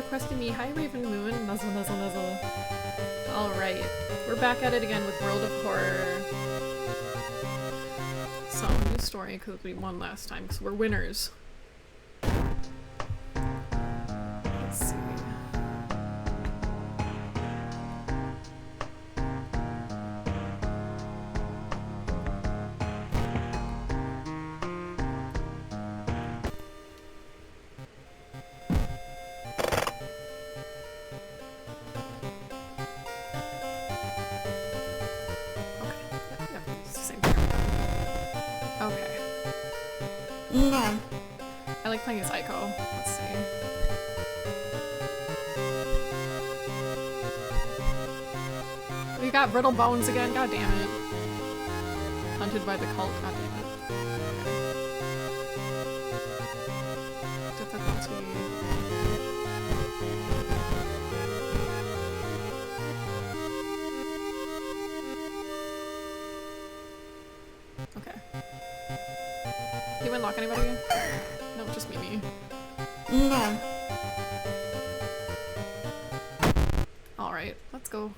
requested me. Hi, Raven Moon. Nuzzle, nuzzle, nuzzle. Alright. We're back at it again with World of Horror. So, new story, because we won last time, because we're winners. Let's see. No. I like playing as Aiko. Let's see. We got brittle bones again. God damn it. Hunted by the cult. God damn it. Difficulty. Okay. You unlock anybody? No, just Mimi. No. Alright, let's go.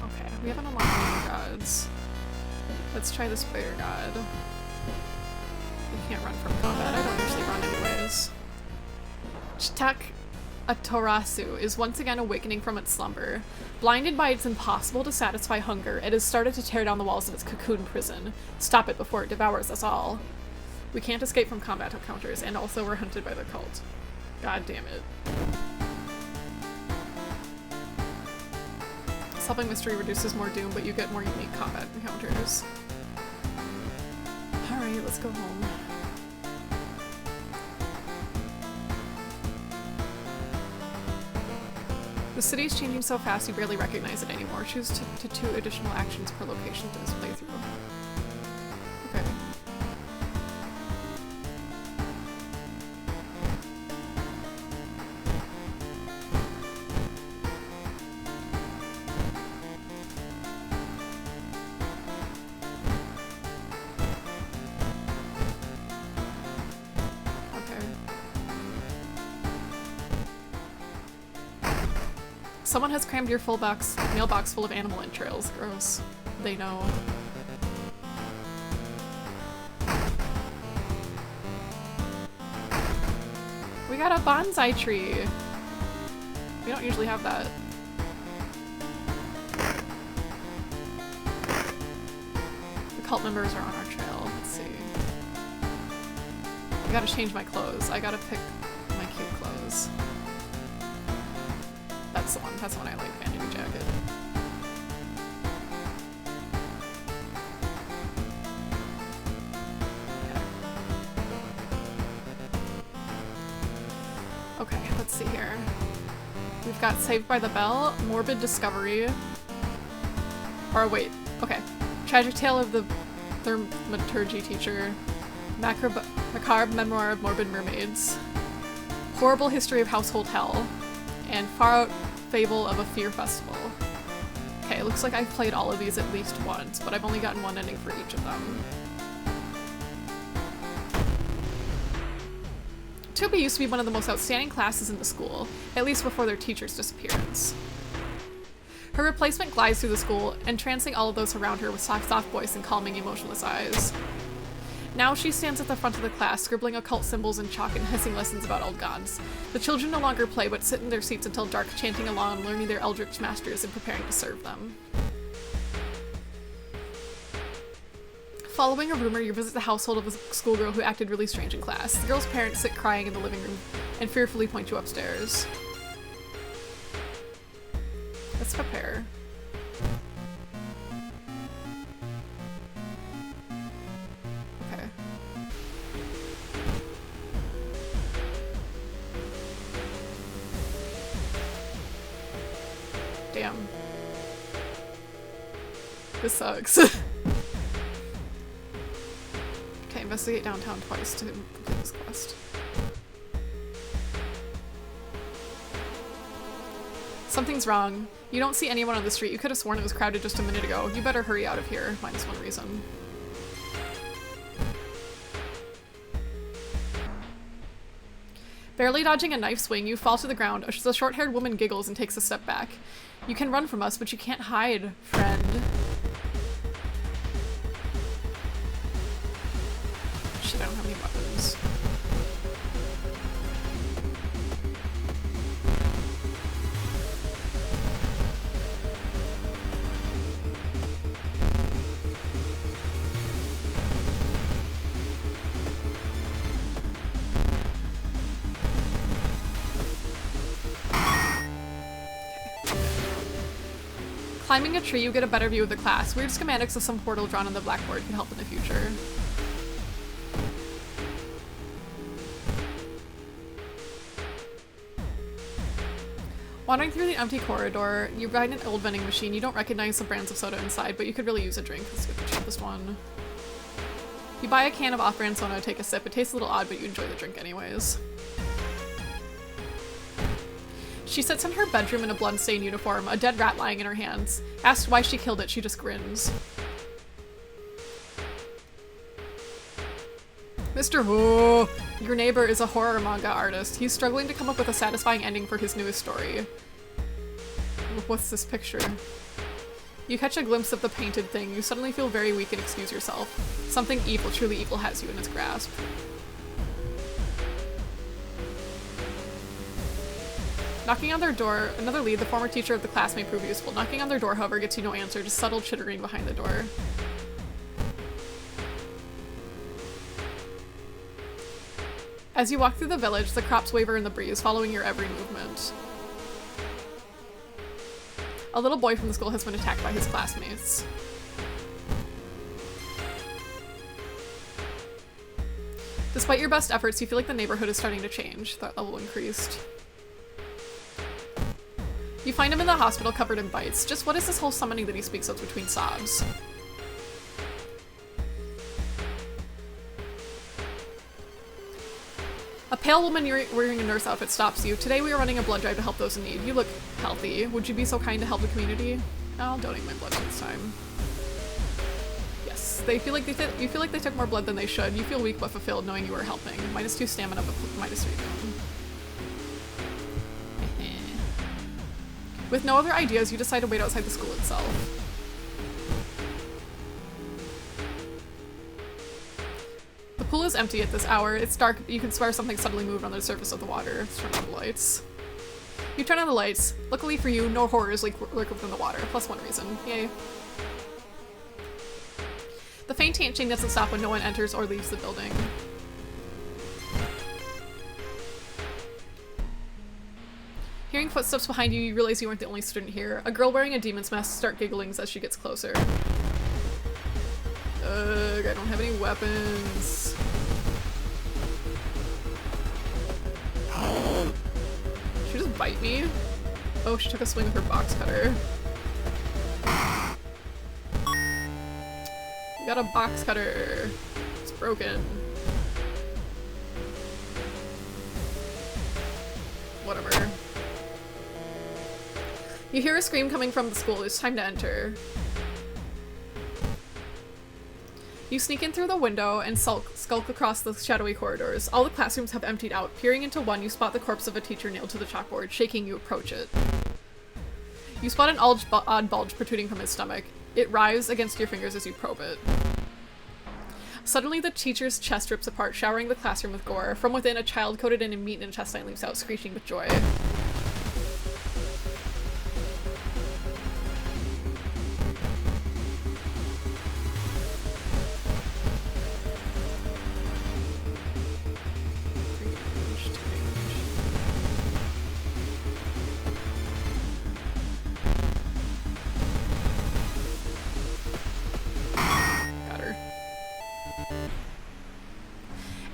Okay, we haven't unlocked any more gods. Let's try the spider god. We can't run from combat. I don't usually run anyways. Chitak Atorasu is once again awakening from its slumber. Blinded by its impossible to satisfy hunger, it has started to tear down the walls of its cocoon prison. Stop it before it devours us all. We can't escape from combat encounters, and also we're hunted by the cult. God damn it. Solving mystery reduces more doom, but you get more unique combat encounters. Alright, let's go home. The city is changing so fast you barely recognize it anymore. Choose to 2 additional actions per location to this playthrough. Okay. Someone has crammed your mailbox full of animal entrails. Gross. They know. We got a bonsai tree. We don't usually have that. The cult members are on our trail. Let's see. I gotta change my clothes. I gotta pick my cute clothes. That's the one. That's the one I like. Vanity jacket. Okay. Okay, let's see here. We've got Saved by the Bell, Morbid Discovery. Or wait. Okay. Tragic Tale of the Thaumaturgy Teacher. Macabre Memoir of Morbid Mermaids. Horrible History of Household Hell. And Far Out Fable of a Fear Festival. Okay, it looks like I've played all of these at least once, but I've only gotten one ending for each of them. Toby used to be one of the most outstanding classes in the school, at least before their teacher's disappearance. Her replacement glides through the school, entrancing all of those around her with soft voice and calming, emotionless eyes. Now she stands at the front of the class, scribbling occult symbols in chalk and hissing lessons about old gods. The children no longer play, but sit in their seats until dark, chanting along, learning their eldritch masters and preparing to serve them. Following a rumor, you visit the household of a schoolgirl who acted really strange in class. The girl's parents sit crying in the living room and fearfully point you upstairs. Let's prepare. Okay. Damn. This sucks. Okay, investigate downtown twice to complete this quest. Something's wrong. You don't see anyone on the street. You could have sworn it was crowded just a minute ago. You better hurry out of here. Minus one reason. Barely dodging a knife swing, you fall to the ground. The short-haired woman giggles and takes a step back. You can run from us, but you can't hide, friend. Shit, I don't have any weapons. Climbing a tree, you get a better view of the class. Weird schematics of some portal drawn on the blackboard can help in the future. Wandering through the empty corridor, you find an old vending machine. You don't recognize the brands of soda inside, but you could really use a drink. Let's get the cheapest one. You buy a can of off-brand soda and take a sip. It tastes a little odd, but you enjoy the drink anyways. She sits in her bedroom in a blood-stained uniform, a dead rat lying in her hands. Asked why she killed it, she just grins. Mr. Ho! Your neighbor is a horror manga artist. He's struggling to come up with a satisfying ending for his newest story. What's this picture? You catch a glimpse of the painted thing. You suddenly feel very weak and excuse yourself. Something evil, truly evil, has you in its grasp. Knocking on their door, another lead, the former teacher of the class may prove useful. Knocking on their door, however, gets you no answer, just subtle chittering behind the door. As you walk through the village, the crops waver in the breeze, following your every movement. A little boy from the school has been attacked by his classmates. Despite your best efforts, you feel like the neighborhood is starting to change. Threat level increased. You find him in the hospital covered in bites. Just what is this whole summoning that he speaks of between sobs? A pale woman wearing a nurse outfit stops you. Today we are running a blood drive to help those in need. You look healthy. Would you be so kind to help the community? I'll donate my blood next time. Yes, they feel like you feel like they took more blood than they should. You feel weak but fulfilled knowing you are helping. -2 stamina, but -3 bone. With no other ideas, you decide to wait outside the school itself. The pool is empty at this hour. It's dark, but you can swear something suddenly moved on the surface of the water. Let's turn on the lights. You turn on the lights. Luckily for you, no horrors lurk within the water. +1 reason. Yay. The faint chanting doesn't stop when no one enters or leaves the building. Hearing footsteps behind you, you realize you weren't the only student here. A girl wearing a demon's mask starts giggling as she gets closer. Ugh, I don't have any weapons. Did she just bite me? Oh, she took a swing with her box cutter. You got a box cutter. It's broken. Whatever. You hear a scream coming from the school. It's time to enter. You sneak in through the window and skulk across the shadowy corridors. All the classrooms have emptied out. Peering into one, you spot the corpse of a teacher nailed to the chalkboard. Shaking, you approach it. You spot an odd bulge protruding from his stomach. It writhes against your fingers as you probe it. Suddenly, the teacher's chest rips apart, showering the classroom with gore. From within, a child coated in meat and intestine leaps out, screeching with joy.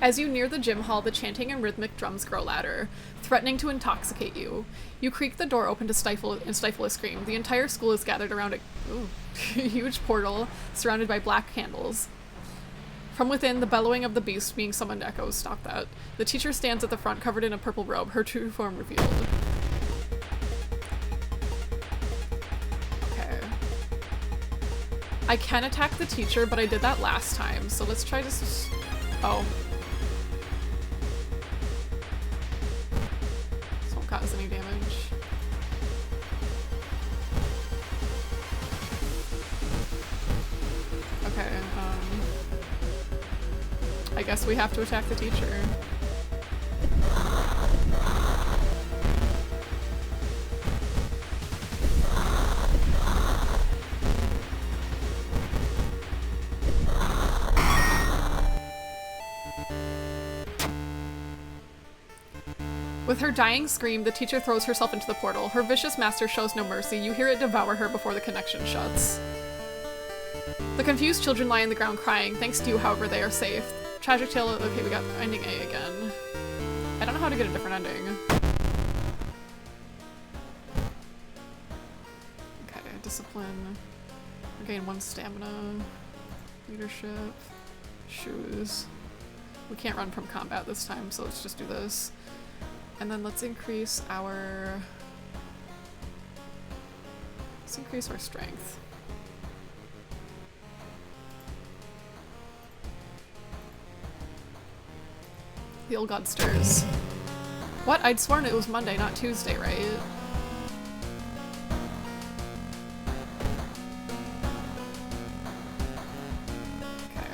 As you near the gym hall, the chanting and rhythmic drums grow louder, threatening to intoxicate you. You creak the door open to stifle a scream. The entire school is gathered around a huge portal surrounded by black candles. From within, the bellowing of the beast being summoned echoes. Stop that. The teacher stands at the front, covered in a purple robe, her true form revealed. I can attack the teacher, but I did that last time, so let's try this. Oh. This won't cause any damage. Okay, I guess we have to attack the teacher. With her dying scream, the teacher throws herself into the portal. Her vicious master shows no mercy. You hear it devour her before the connection shuts. The confused children lie on the ground crying. Thanks to you, however, they are safe. Tragic tale. Okay, we got ending A again. I don't know how to get a different ending. Okay, discipline. Regain 1 stamina. Leadership. Shoes. We can't run from combat this time, so let's just do this. And then let's increase our strength. The old god stirs. What? I'd sworn it was Monday, not Tuesday, right? Okay.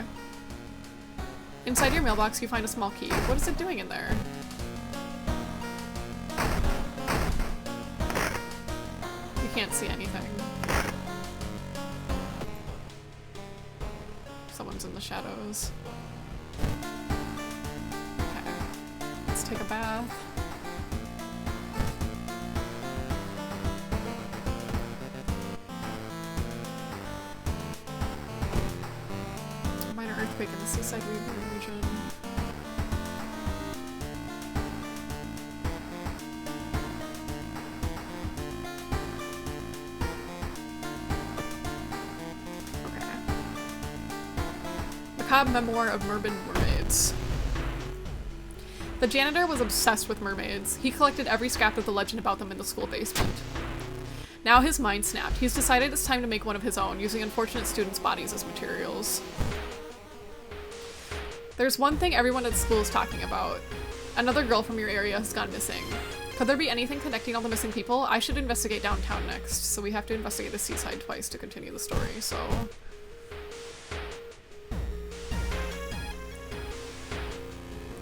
Inside your mailbox, you find a small key. What is it doing in there? Can't see anything. Someone's in the shadows. Okay. Let's take a bath. Minor earthquake in the seaside region. Memoir of Mermaids. The janitor was obsessed with mermaids. He collected every scrap of the legend about them in the school basement. Now his mind snapped. He's decided it's time to make one of his own, using unfortunate students' bodies as materials. There's one thing everyone at school is talking about. Another girl from your area has gone missing. Could there be anything connecting all the missing people? I should investigate downtown next, so we have to investigate the seaside twice to continue the story, so...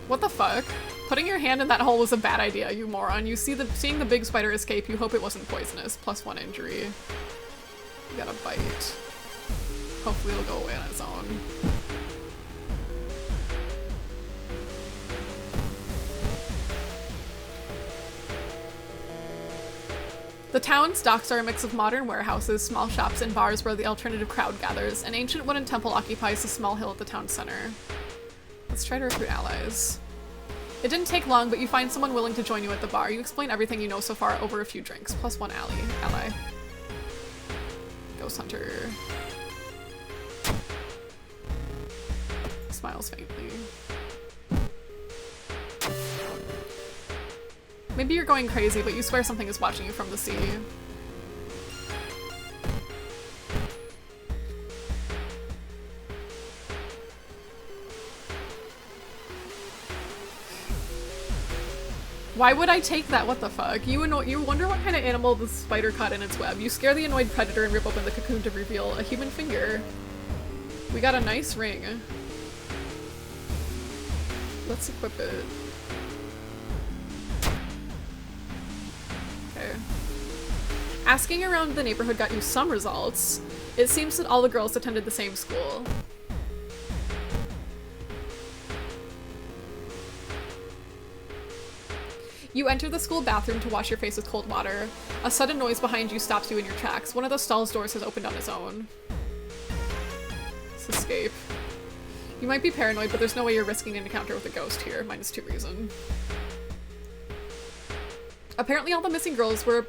What the fuck? Putting your hand in that hole was a bad idea, you moron. Seeing the big spider escape, you hope it wasn't poisonous. +1 injury. You got a bite. Hopefully it'll go away on its own. The town's docks are a mix of modern warehouses, small shops, and bars where the alternative crowd gathers. An ancient wooden temple occupies a small hill at the town center. Let's try to recruit allies. It didn't take long, but you find someone willing to join you at the bar. You explain everything you know so far over a few drinks. +1 ally. Ghost hunter. Smiles faintly. Maybe you're going crazy, but you swear something is watching you from the sea. Why would I take that? What the fuck? You wonder what kind of animal the spider caught in its web. You scare the annoyed predator and rip open the cocoon to reveal a human finger. We got a nice ring. Let's equip it. Okay. Asking around the neighborhood got you some results. It seems that all the girls attended the same school. You enter the school bathroom to wash your face with cold water. A sudden noise behind you stops you in your tracks. One of the stall's doors has opened on its own. Let's escape. You might be paranoid, but there's no way you're risking an encounter with a ghost here. -2 reason. Apparently all the missing girls were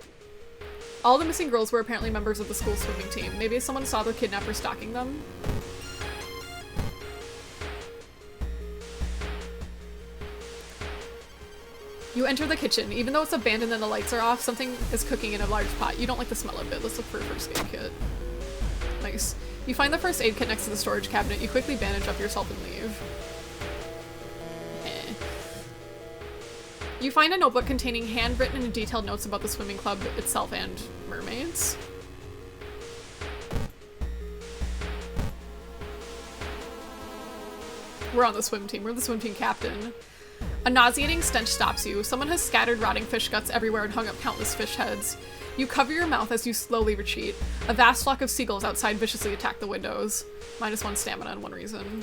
apparently members of the school swimming team. Maybe someone saw the kidnapper stalking them? You enter the kitchen. Even though it's abandoned and the lights are off, something is cooking in a large pot. You don't like the smell of it. Let's look for a first aid kit. Nice. You find the first aid kit next to the storage cabinet. You quickly bandage up yourself and leave. You find a notebook containing handwritten and detailed notes about the swimming club itself and mermaids. We're on the swim team. We're the swim team captain. A nauseating stench stops you. Someone has scattered rotting fish guts everywhere and hung up countless fish heads. You cover your mouth as you slowly retreat. A vast flock of seagulls outside viciously attack the windows. -1 stamina and 1 reason.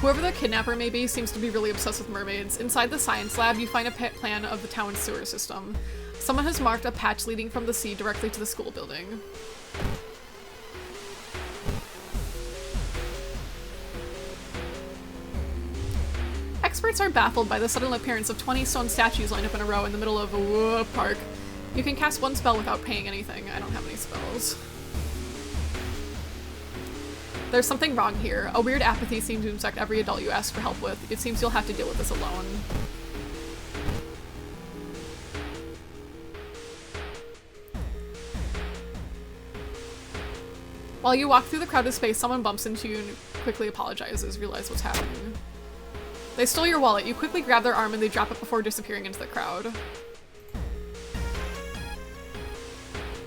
Whoever the kidnapper may be seems to be really obsessed with mermaids. Inside the science lab, you find a plan of the town's sewer system. Someone has marked a patch leading from the sea directly to the school building. Experts are baffled by the sudden appearance of 20 stone statues lined up in a row in the middle of a park. You can cast 1 spell without paying anything. I don't have any spells. There's something wrong here. A weird apathy seems to infect every adult you ask for help with. It seems you'll have to deal with this alone. While you walk through the crowded space, someone bumps into you and quickly apologizes. Realize what's happening. They stole your wallet. You quickly grab their arm and they drop it before disappearing into the crowd.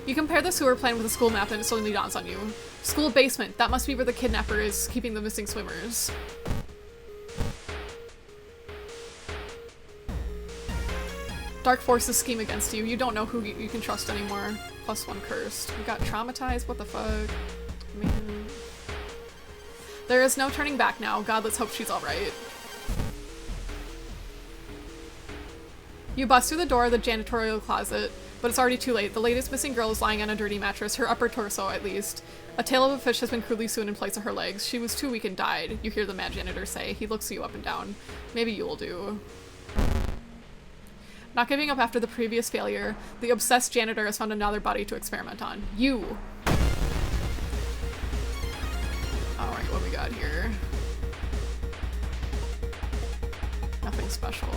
You compare the sewer plan with the school map and it suddenly dawns on you. School basement. That must be where the kidnapper is keeping the missing swimmers. Dark forces scheme against you. You don't know who you can trust anymore. +1 cursed. You got traumatized? What the fuck? Man. There is no turning back now. God, let's hope she's alright. You bust through the door of the janitorial closet, but it's already too late. The latest missing girl is lying on a dirty mattress, her upper torso at least. A tail of a fish has been crudely sewn in place of her legs. She was too weak and died, you hear the mad janitor say. He looks you up and down. Maybe you will do. Not giving up after the previous failure, the obsessed janitor has found another body to experiment on. You! Alright, what we got here? Nothing special.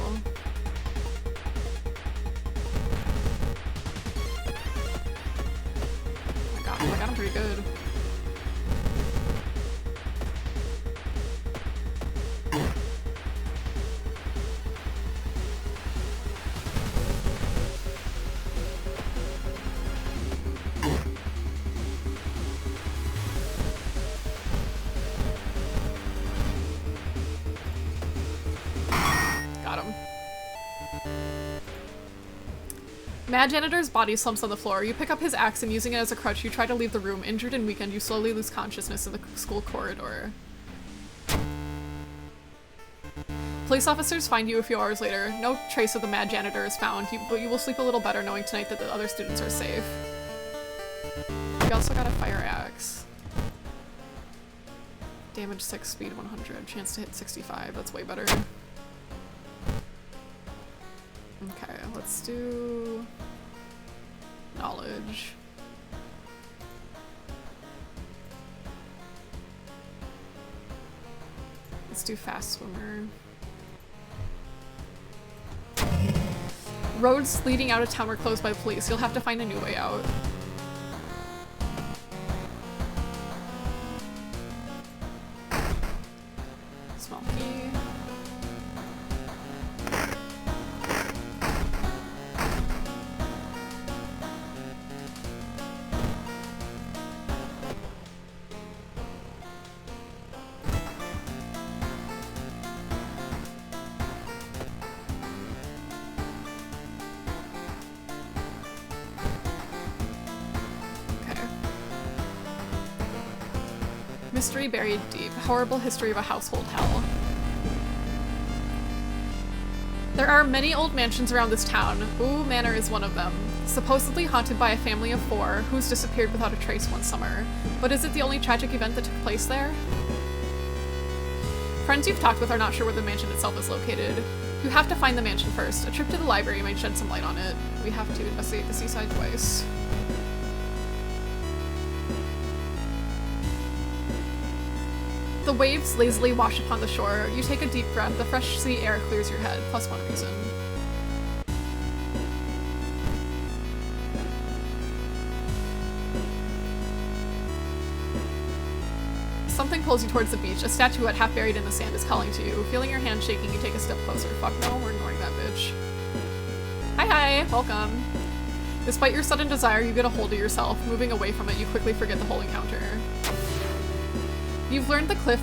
I got him pretty good. Got him. Mad Janitor's body slumps on the floor. You pick up his axe and using it as a crutch, you try to leave the room. Injured and weakened, you slowly lose consciousness in the school corridor. Police officers find you a few hours later. No trace of the Mad Janitor is found, but you will sleep a little better knowing tonight that the other students are safe. We also got a fire axe. Damage 6, speed 100, chance to hit 65, that's way better. Okay, let's do knowledge. Let's do fast swimmer. Roads leading out of town were closed by police. You'll have to find a new way out. Small key. Mystery buried deep. Horrible history of a household hell. There are many old mansions around this town. Ooh Manor is one of them. Supposedly haunted by a family of 4 who's disappeared without a trace one summer. But is it the only tragic event that took place there? Friends you've talked with are not sure where the mansion itself is located. You have to find the mansion first. A trip to the library might shed some light on it. We have to investigate the seaside twice. The waves lazily wash upon the shore. You take a deep breath. The fresh sea air clears your head. +1 reason. Something pulls you towards the beach. A statuette half buried in the sand is calling to you. Feeling your hand shaking, you take a step closer. Fuck no, we're ignoring that bitch. Hi, welcome. Despite your sudden desire, you get a hold of yourself. Moving away from it, you quickly forget the whole encounter. You've learned the cliff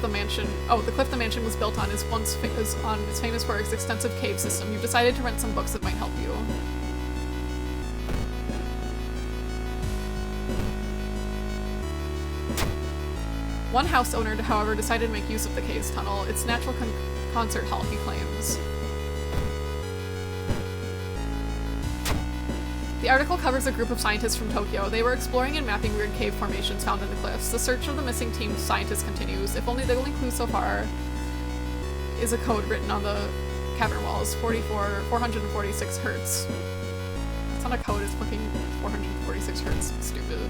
the mansion was built on is famous for its extensive cave system. You've decided to rent some books that might help you. One house owner, however, decided to make use of the cave's tunnel. Its natural concert hall, he claims. The article covers a group of scientists from Tokyo. They were exploring and mapping weird cave formations found in the cliffs. The search of the missing team's scientists continues. The only clue so far is a code written on the cavern walls, 446 hertz. It's not a code, it's fucking 446 hertz. Stupid.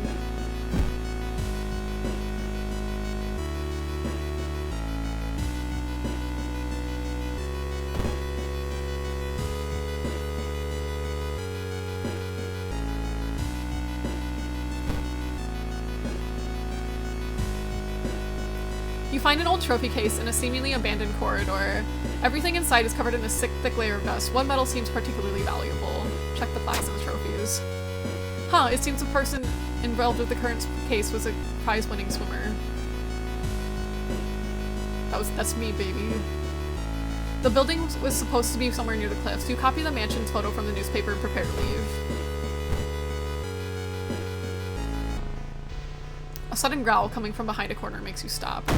You find an old trophy case in a seemingly abandoned corridor. Everything inside is covered in a thick layer of dust. One metal seems particularly valuable. Check the plaques and the trophies. Huh, it seems the person involved with the current case was a prize-winning swimmer. That's me, baby. The building was supposed to be somewhere near the cliffs. You copy the mansion's photo from the newspaper and prepare to leave. A sudden growl coming from behind a corner makes you stop. There's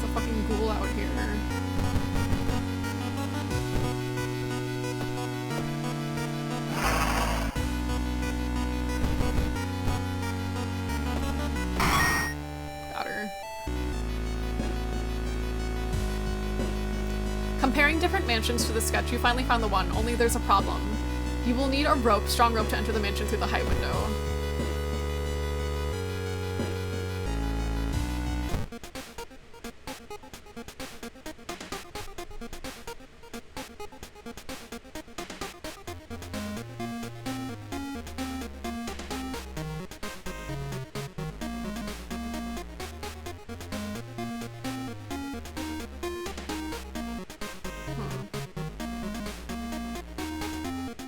a fucking ghoul out here. Got her. Comparing different mansions to the sketch, you finally found the one, only there's a problem. You will need a strong rope to enter the mansion through the high window.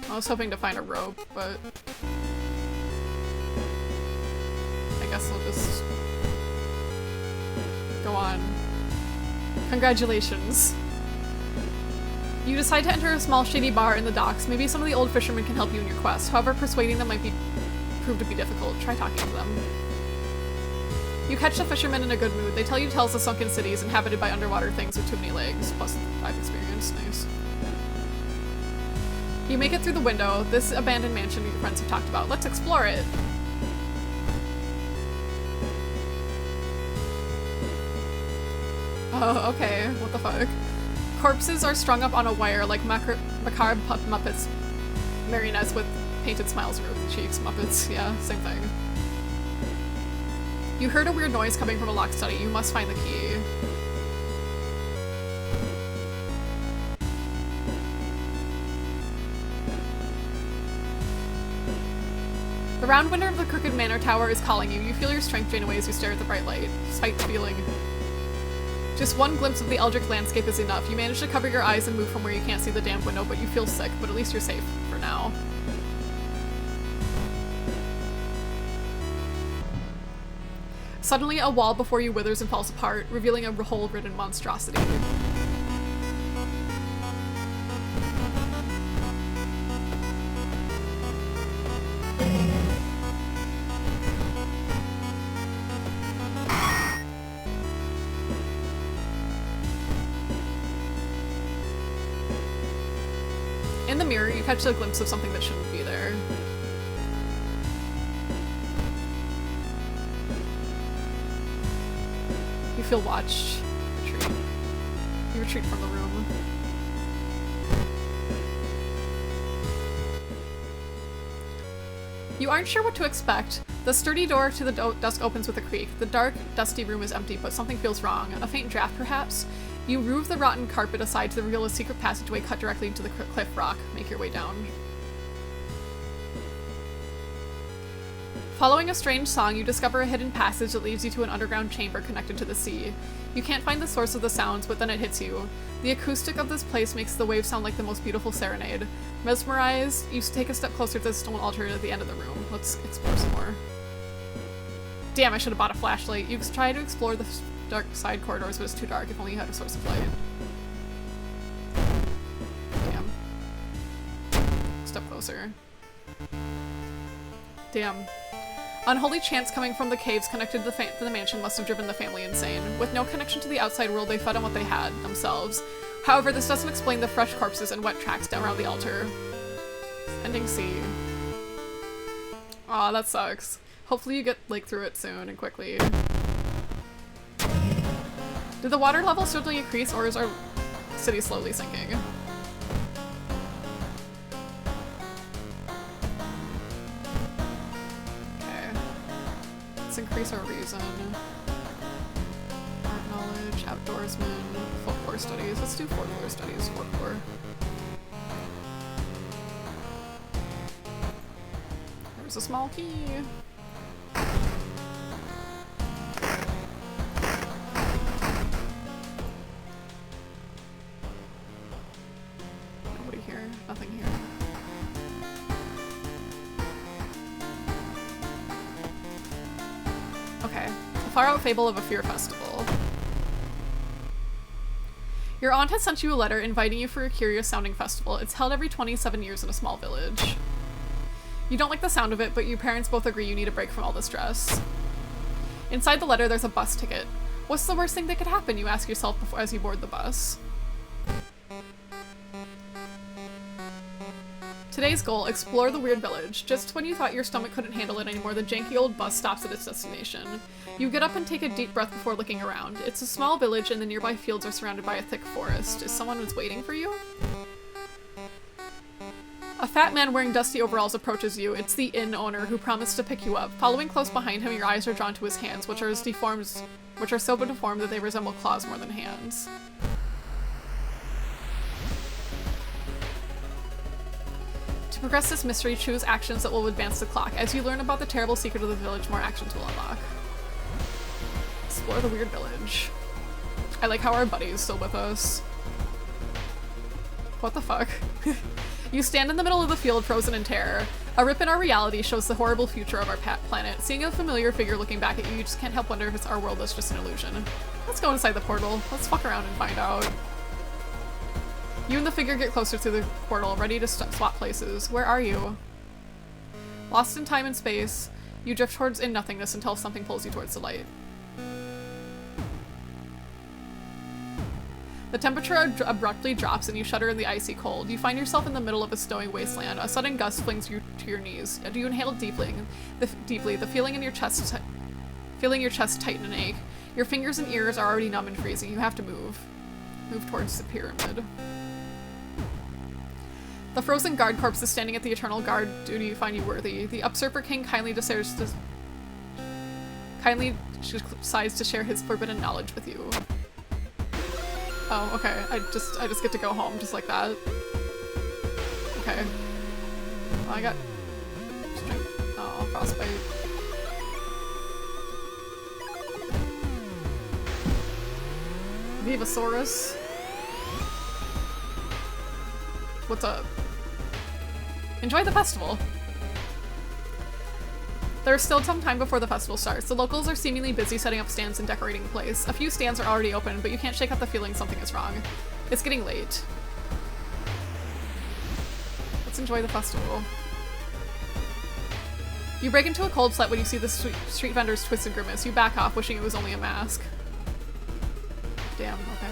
I was hoping to find a rope, but I guess I'll just go on. Congratulations. You decide to enter a small shady bar in the docks. Maybe some of the old fishermen can help you in your quest. However, persuading them might prove to be difficult. Try talking to them. You catch the fishermen in a good mood. They tell you tales of sunken cities inhabited by underwater things with too many legs, plus 5 experience. Nice. You make it through the window. This abandoned mansion your friends have talked about. Let's explore it. Oh, okay. What the fuck? Corpses are strung up on a wire like macabre Muppets. Marionettes with painted smiles and rosy cheeks. Muppets. Yeah, same thing. You heard a weird noise coming from a locked study. You must find the key. The round window of the crooked manor tower is calling you. You feel your strength drain away as you stare at the bright light. Sight feeling. Just one glimpse of the eldritch landscape is enough. You manage to cover your eyes and move from where you can't see the damp window, but you feel sick, but at least you're safe for now. Suddenly, a wall before you withers and falls apart, revealing a hole-ridden monstrosity. In the mirror, you catch a glimpse of something that shouldn't be there. You feel watched. Retreat. You retreat from the room. You aren't sure what to expect. The sturdy door to the dusk opens with a creak. The dark, dusty room is empty, but something feels wrong. A faint draft, perhaps? You move the rotten carpet aside to reveal a secret passageway cut directly into the cliff rock. Make your way down. Following a strange song, you discover a hidden passage that leads you to an underground chamber connected to the sea. You can't find the source of the sounds, but then it hits you. The acoustic of this place makes the waves sound like the most beautiful serenade. Mesmerized, you take a step closer to the stone altar at the end of the room. Let's explore some more. Damn, I should have bought a flashlight. You try to explore the dark side corridors, but it's too dark. If only you had a source of light. Damn. Step closer. Damn. Unholy chants coming from the caves connected to the mansion must have driven the family insane. With no connection to the outside world, they fed on what they had, themselves. However, this doesn't explain the fresh corpses and wet tracks down around the altar. Ending C. Aw, that sucks. Hopefully you get, like, through it soon and quickly. Did the water level suddenly increase, or is our city slowly sinking? Let's increase our reason. Art knowledge, outdoorsman, folklore studies. Let's do folklore studies, folklore. There's a small key. Nobody here. Nothing here. Okay, a far-out fable of a fear festival. Your aunt has sent you a letter inviting you for a curious-sounding festival. It's held every 27 years in a small village. You don't like the sound of it, but your parents both agree you need a break from all the stress. Inside the letter, there's a bus ticket. What's the worst thing that could happen, you ask yourself before as you board the bus. Today's goal, explore the weird village. Just when you thought your stomach couldn't handle it anymore, the janky old bus stops at its destination. You get up and take a deep breath before looking around. It's a small village and the nearby fields are surrounded by a thick forest. Is someone waiting for you? A fat man wearing dusty overalls approaches you. It's the inn owner who promised to pick you up. Following close behind him, your eyes are drawn to his hands, which are so deformed that they resemble claws more than hands. To progress this mystery, choose actions that will advance the clock. As you learn about the terrible secret of the village, more actions will unlock. Explore the weird village. I like how our buddy is still with us. What the fuck? You stand in the middle of the field, frozen in terror. A rip in our reality shows the horrible future of our planet. Seeing a familiar figure looking back at you, you just can't help wonder if our world is just an illusion. Let's go inside the portal. Let's fuck around and find out. You and the figure get closer to the portal, ready to swap places. Where are you? Lost in time and space, you drift towards nothingness until something pulls you towards the light. The temperature abruptly drops and you shudder in the icy cold. You find yourself in the middle of a snowy wasteland. A sudden gust flings you to your knees. You inhale deeply, the feeling in your chest, feeling your chest tighten and ache. Your fingers and ears are already numb and freezing. You have to move. Move towards the pyramid. The frozen guard corpse is standing at the eternal guard duty you find you worthy. The usurper king kindly decides to share his forbidden knowledge with you. Oh, okay. I just get to go home just like that. Okay. Well, I got strength. Oh, frostbite. Vivasaurus. What's up? Enjoy the festival! There is still some time before the festival starts. The locals are seemingly busy setting up stands and decorating the place. A few stands are already open, but you can't shake out the feeling something is wrong. It's getting late. Let's enjoy the festival. You break into a cold sweat when you see the street vendor's twisted grimace. You back off, wishing it was only a mask. Damn, okay.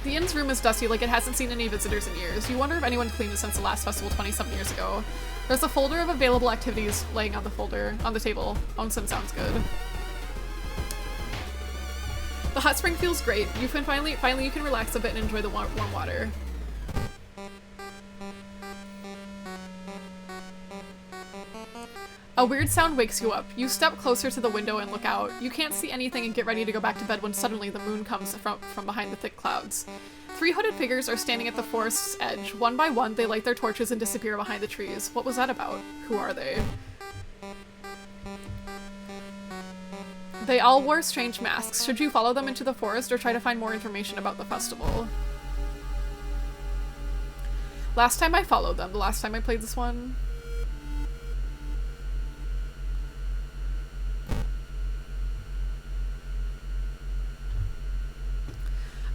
The inn's room is dusty, like it hasn't seen any visitors in years. You wonder if anyone cleaned it since the last festival 27 years ago. There's a folder of available activities laying on the table. Onsen sounds good. The hot spring feels great. You can finally you can relax a bit and enjoy the warm water. A weird sound wakes you up. You step closer to the window and look out. You can't see anything and get ready to go back to bed when suddenly the moon comes from behind the thick clouds. 3 hooded figures are standing at the forest's edge. One by one, they light their torches and disappear behind the trees. What was that about? Who are they? They all wore strange masks. Should you follow them into the forest or try to find more information about the festival? Last time I followed them, the last time I played this one.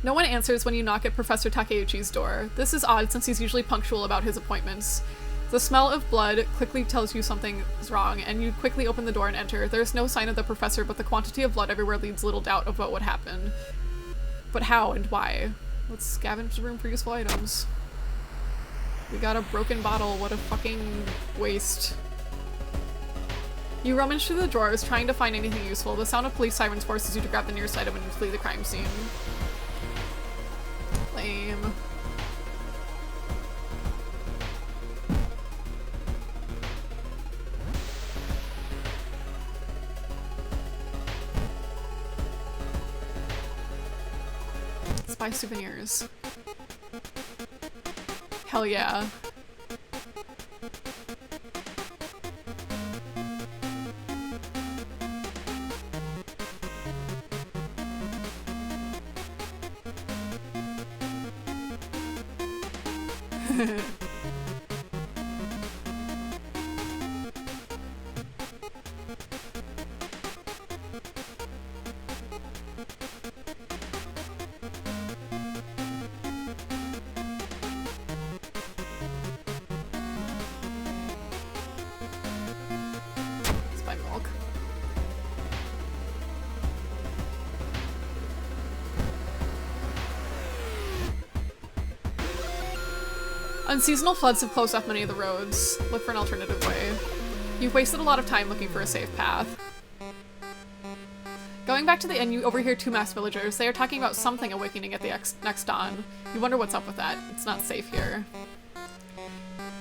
No one answers when you knock at Professor Takeuchi's door. This is odd since he's usually punctual about his appointments. The smell of blood quickly tells you something is wrong, and you quickly open the door and enter. There is no sign of the professor, but the quantity of blood everywhere leaves little doubt of what happened. But how and why? Let's scavenge the room for useful items. We got a broken bottle. What a fucking waste. You rummage through the drawers, trying to find anything useful. The sound of police sirens forces you to grab the nearest item and flee the crime scene. Lame. Let's buy souvenirs. Hell yeah. Let's buy milk. Unseasonal floods have closed off many of the roads. Look for an alternative way. You've wasted a lot of time looking for a safe path. Going back to the inn, you overhear 2 masked villagers. They are talking about something awakening at the next dawn. You wonder what's up with that. It's not safe here.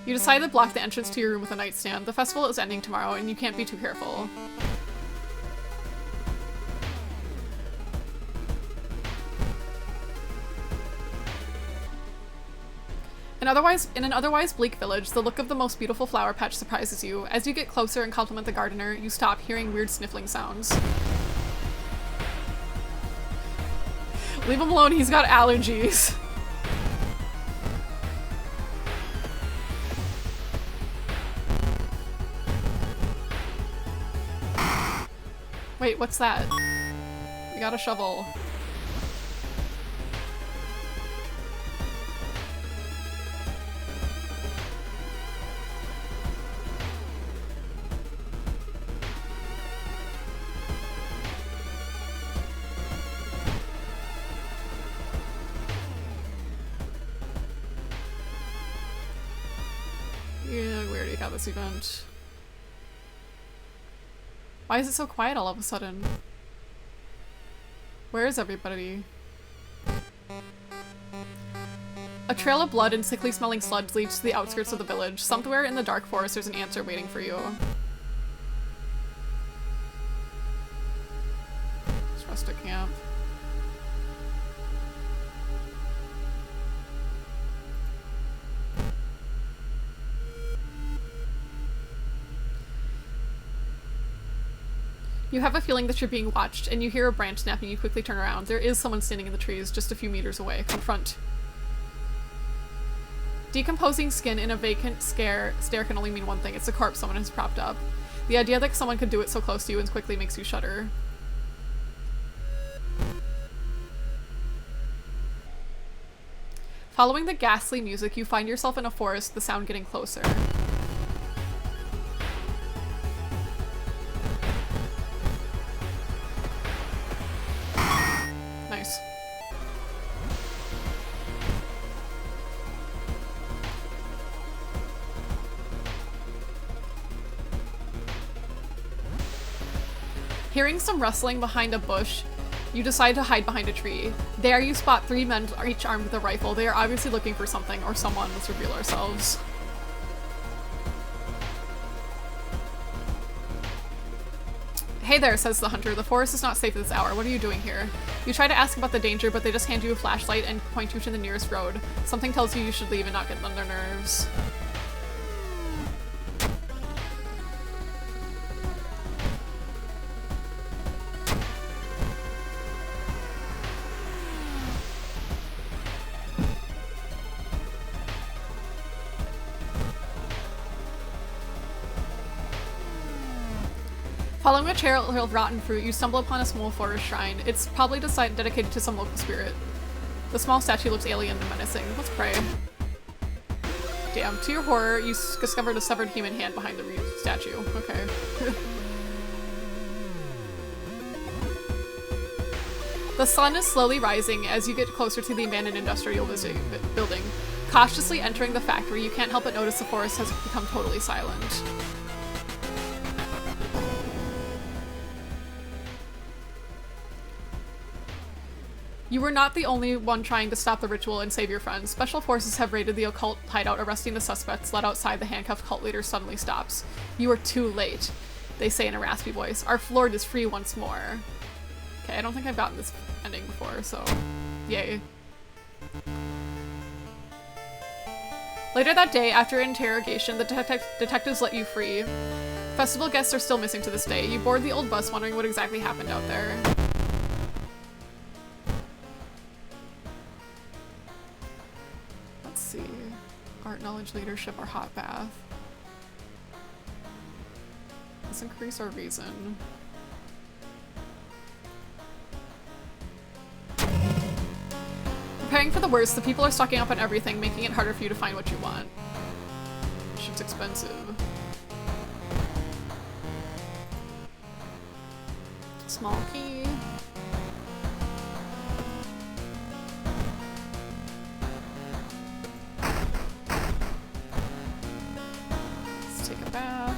You decide to block the entrance to your room with a nightstand. The festival is ending tomorrow, and you can't be too careful. In an otherwise bleak village, the look of the most beautiful flower patch surprises you. As you get closer and compliment the gardener, you stop, hearing weird sniffling sounds. Leave him alone, he's got allergies. Wait, what's that? We got a shovel. Yeah, we already got this event. Why is it so quiet all of a sudden? Where is everybody? A trail of blood and sickly smelling sludge leads to the outskirts of the village. Somewhere in the dark forest there's an answer waiting for you. Let's rest at camp. You have a feeling that you're being watched, and you hear a branch snapping. You quickly turn around. There is someone standing in the trees just a few meters away. Confront. Decomposing skin in a vacant stare can only mean one thing. It's a corpse someone has propped up. The idea that someone could do it so close to you and quickly makes you shudder. Following the ghastly music, you find yourself in a forest, the sound getting closer. Nice. Hearing some rustling behind a bush, you decide to hide behind a tree. There you spot 3 men, each armed with a rifle. They are obviously looking for something or someone. Let's reveal ourselves. Hey there, says the hunter. The forest is not safe at this hour. What are you doing here? You try to ask about the danger, but they just hand you a flashlight and point you to the nearest road. Something tells you should leave and not get on their nerves. Following a trail of rotten fruit, you stumble upon a small forest shrine. It's probably dedicated to some local spirit. The small statue looks alien and menacing. Let's pray. Damn, to your horror, you discovered a severed human hand behind the statue. Okay. The sun is slowly rising as you get closer to the abandoned industrial building. Cautiously entering the factory, you can't help but notice the forest has become totally silent. You were not the only one trying to stop the ritual and save your friends. Special forces have raided the occult hideout, arresting the suspects. Led outside, the handcuffed cult leader suddenly stops. You are too late, they say in a raspy voice. Our Lord is free once more. Okay, I don't think I've gotten this ending before, so yay. Later that day, after interrogation, the detectives let you free. Festival guests are still missing to this day. You board the old bus wondering what exactly happened out there. See. Art, knowledge, leadership, or hot bath. Let's increase our reason. Preparing for the worst, the people are stocking up on everything, making it harder for you to find what you want. Shit's expensive. Small key. Bath.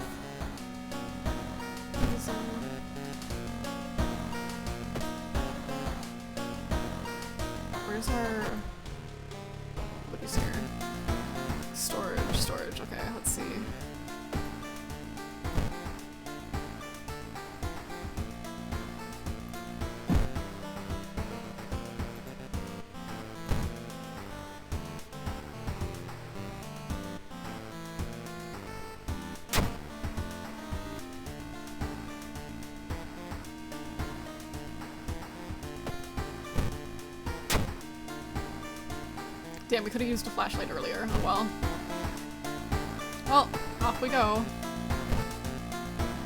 Where's our... What is here? Storage. Okay, let's see. Damn, we could have used a flashlight earlier. Oh well. Well, off we go.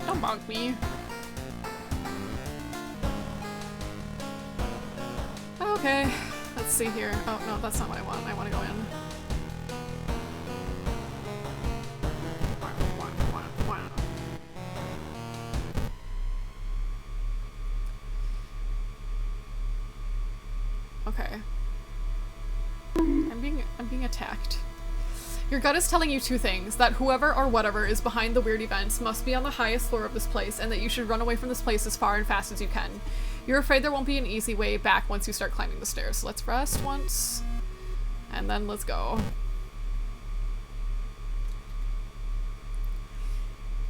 Don't bonk me. Okay, let's see here. Oh no, that's not what I want. I want to go in. Okay. I'm being attacked. Your gut is telling you two things, that whoever or whatever is behind the weird events must be on the highest floor of this place, and that you should run away from this place as far and fast as you can. You're afraid there won't be an easy way back once you start climbing the stairs. So let's rest once, and then let's go.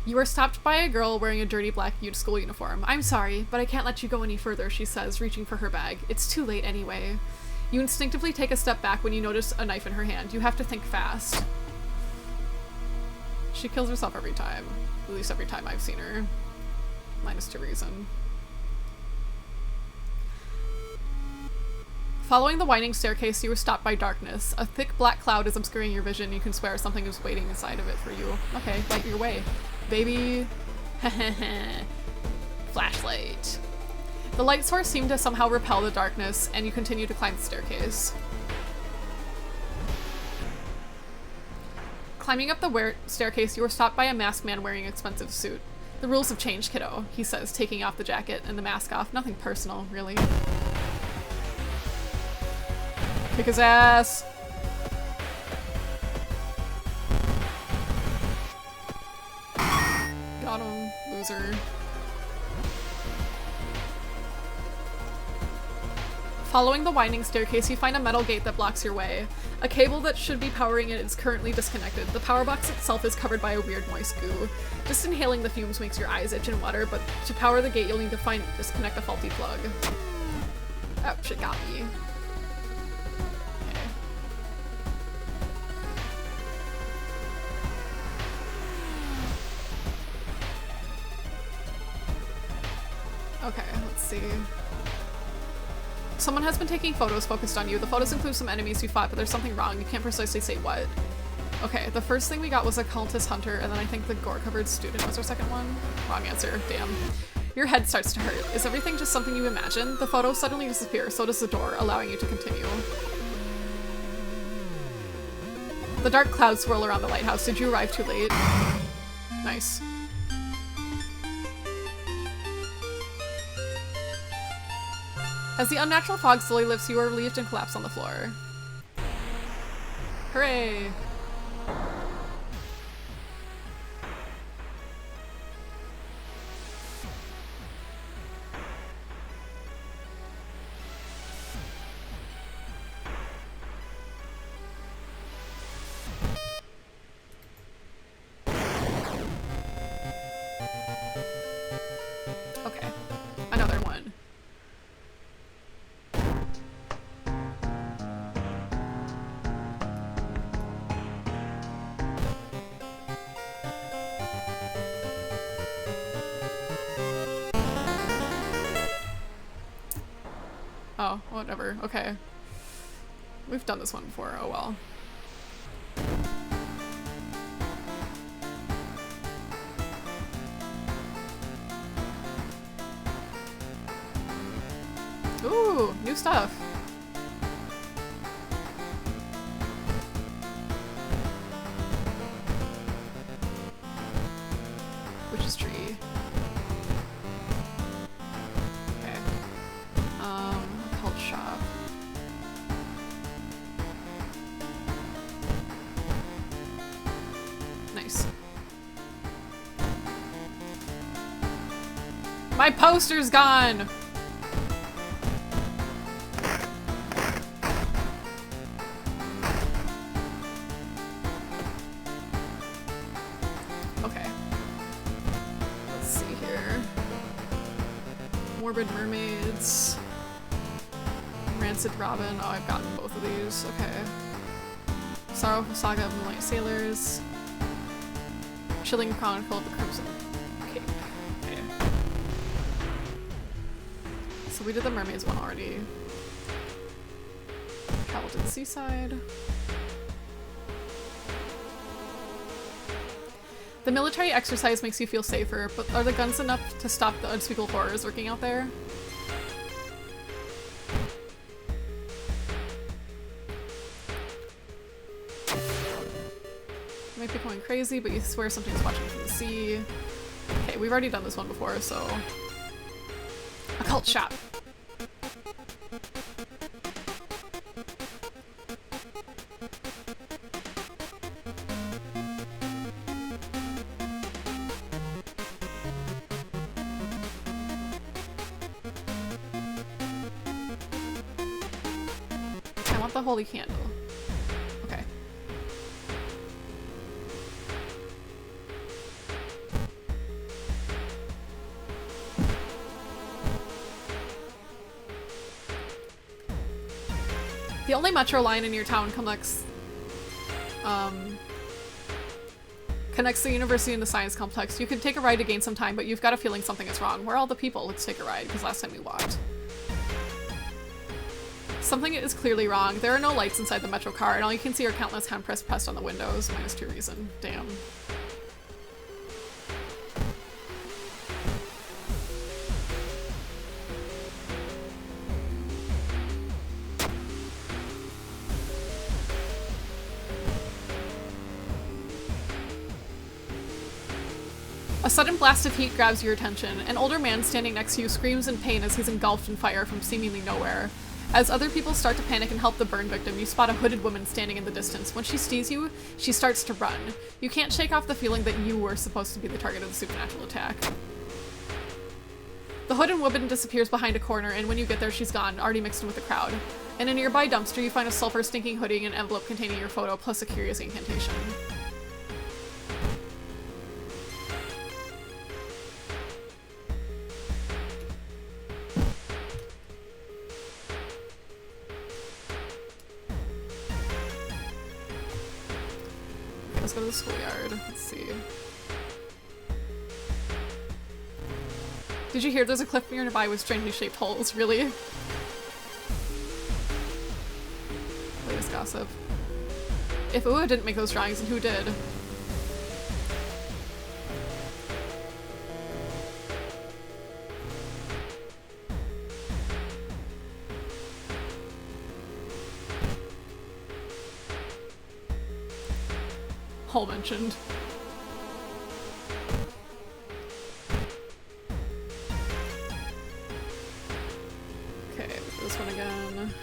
You are stopped by a girl wearing a dirty black school uniform. I'm sorry, but I can't let you go any further, she says, reaching for her bag. It's too late anyway. You instinctively take a step back when you notice a knife in her hand. You have to think fast. She kills herself every time. At least every time I've seen her. Minus to reason. Following the winding staircase, you were stopped by darkness. A thick black cloud is obscuring your vision. You can swear something is waiting inside of it for you. Okay, light your way. Baby. Flashlight. The light source seemed to somehow repel the darkness, and you continue to climb the staircase. Climbing up the staircase, you were stopped by a masked man wearing an expensive suit. The rules have changed, kiddo, he says, taking off the jacket and the mask off. Nothing personal, really. Kick his ass! Got him, loser. Following the winding staircase, you find a metal gate that blocks your way. A cable that should be powering it is currently disconnected. The power box itself is covered by a weird moist goo. Just inhaling the fumes makes your eyes itch and water, but to power the gate you'll need to disconnect a faulty plug. Ouch, it got me. Okay, let's see. Someone has been taking photos focused on you. The photos include some enemies you fought, but there's something wrong. You can't precisely say what. Okay, the first thing we got was a cultist hunter, and then I think the gore-covered student was our second one. Wrong answer, damn. Your head starts to hurt. Is everything just something you imagine? The photos suddenly disappear, so does the door, allowing you to continue. The dark clouds swirl around the lighthouse. Did you arrive too late? Nice. As the unnatural fog slowly lifts, you are relieved and collapse on the floor. Hooray! Okay, another one. Oh, whatever. Okay. We've done this one before. Oh well. Ooh, new stuff. Witch's tree. Okay. Cult shop. Nice. My poster's gone! Okay. Let's see here. Morbid Mermaids. Rancid Robin. Oh, I've gotten both of these. Okay. Sorrowful Saga of Moonlight Sailors. Chilling Chronicle of the Crimson Cape. Okay. So we did the mermaids one already. Travel to the seaside. The military exercise makes you feel safer, but are the guns enough to stop the unspeakable horrors lurking out there? You might be going crazy, but you swear something's watching from the sea. Okay, we've already done this one before, so... Occult shop! I want the holy candle. Okay. The only metro line in your town connects the university and the science complex. You could take a ride to gain some time, but you've got a feeling something is wrong. Where are all the people? Let's take a ride, because last time we walked. Something is clearly wrong. There are no lights inside the metro car, and all you can see are countless handprints pressed on the windows. -2 reason. Damn. A sudden blast of heat grabs your attention. An older man standing next to you screams in pain as he's engulfed in fire from seemingly nowhere. As other people start to panic and help the burn victim, you spot a hooded woman standing in the distance. When she sees you, she starts to run. You can't shake off the feeling that you were supposed to be the target of the supernatural attack. The hooded woman disappears behind a corner, and when you get there, she's gone, already mixed in with the crowd. In a nearby dumpster, you find a sulfur-stinking hoodie and an envelope containing your photo, plus a curious incantation. Okay, let's go to the schoolyard. Let's see. Did you hear there's a cliff nearby with strangely shaped holes? Really? Latest gossip. If Ua didn't make those drawings, then who did? Hole mentioned. Okay, this one again.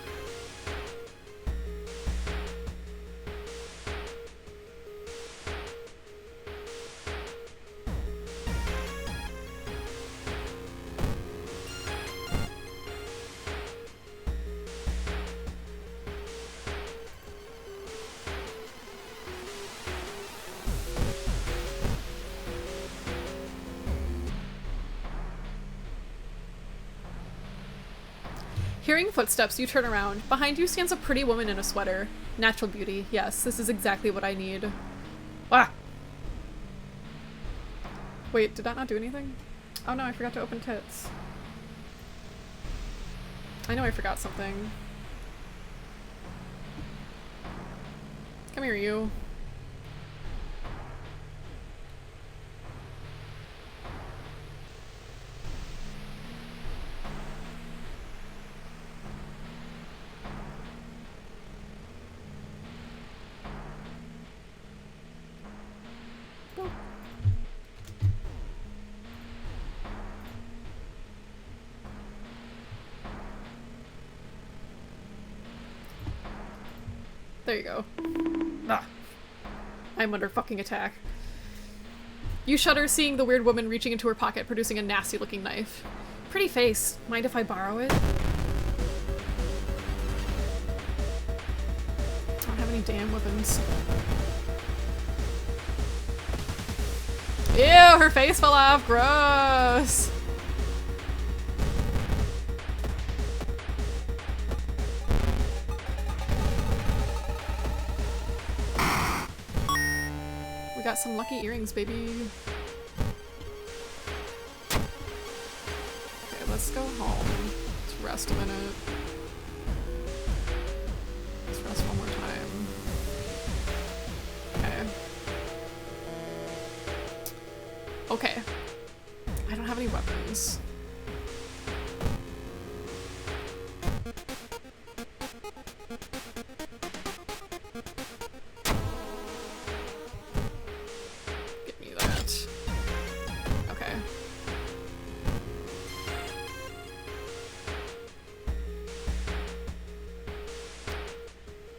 Hearing footsteps, you turn around. Behind you stands a pretty woman in a sweater. Natural beauty. Yes, this is exactly what I need. Ah! Wait, did that not do anything? Oh no, I forgot to open tits. I know I forgot something. Come here, you. There you go. Ah. I'm under fucking attack. You shudder seeing the weird woman reaching into her pocket, producing a nasty looking knife. Pretty face. Mind if I borrow it? I don't have any damn weapons. Ew, her face fell off. Gross. Got some lucky earrings, baby. Okay, let's go home. Let's rest a minute. Let's rest one more time. Okay. Okay. I don't have any weapons.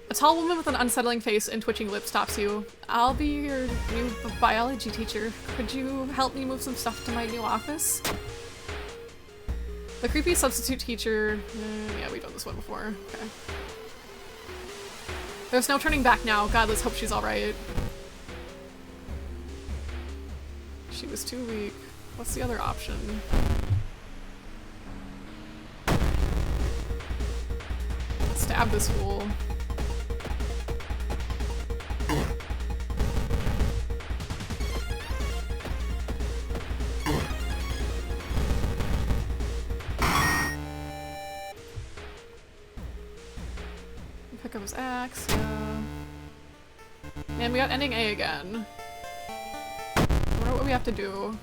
A tall woman with an unsettling face and twitching lips stops you. I'll be your new biology teacher. Could you help me move some stuff to my new office? The creepy substitute teacher... yeah, we've done this one before. Okay. There's no turning back now. God, let's hope she's alright. She was too weak. What's the other option? Stab this fool. Pick up his axe, yeah. Man, we got ending A again. I wonder what we have to do.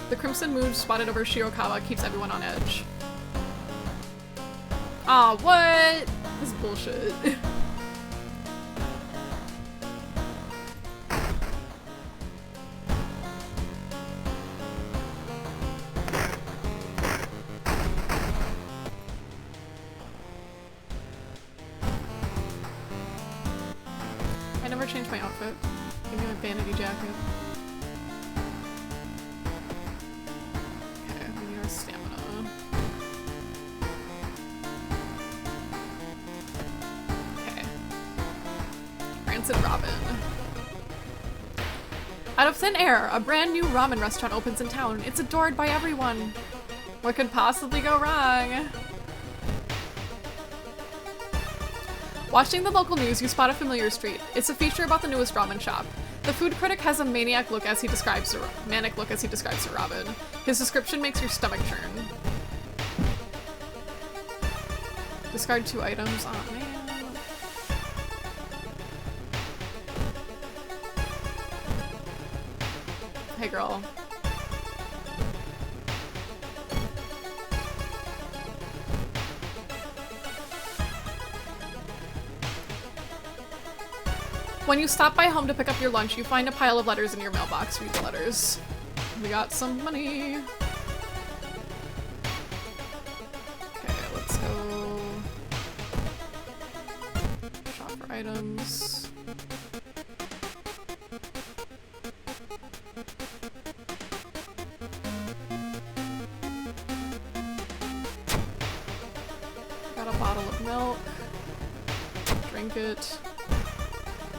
The crimson moon spotted over Shirakawa keeps everyone on edge. Aw, what? This is bullshit. I never changed my outfit. Give me my vanity jacket. Rancid Ramen. Out of thin air, a brand new ramen restaurant opens in town. It's adored by everyone. What could possibly go wrong? Watching the local news, you spot a familiar street. It's a feature about the newest ramen shop. The food critic has a manic look as he describes the ramen. His description makes your stomach churn. Discard 2 items. Oh man. Hey girl. When you stop by home to pick up your lunch, you find a pile of letters in your mailbox. Read the letters. We got some money. Okay, let's go shop for items. Got a bottle of milk. Drink it.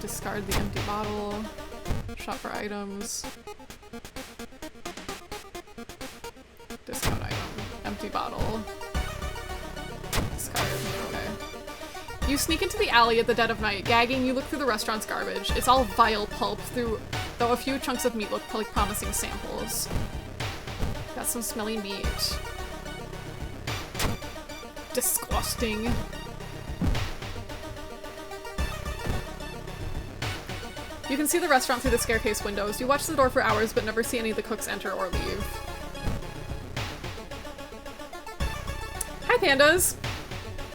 Discard the empty bottle. Shop for items. Discard item. Empty bottle. Discard. Okay. You sneak into the alley at the dead of night. Gagging, you look through the restaurant's garbage. It's all vile pulp, though a few chunks of meat look like promising samples. Got some smelly meat. Disgusting. You can see the restaurant through the staircase windows. You watch the door for hours but never see any of the cooks enter or leave. Hi pandas!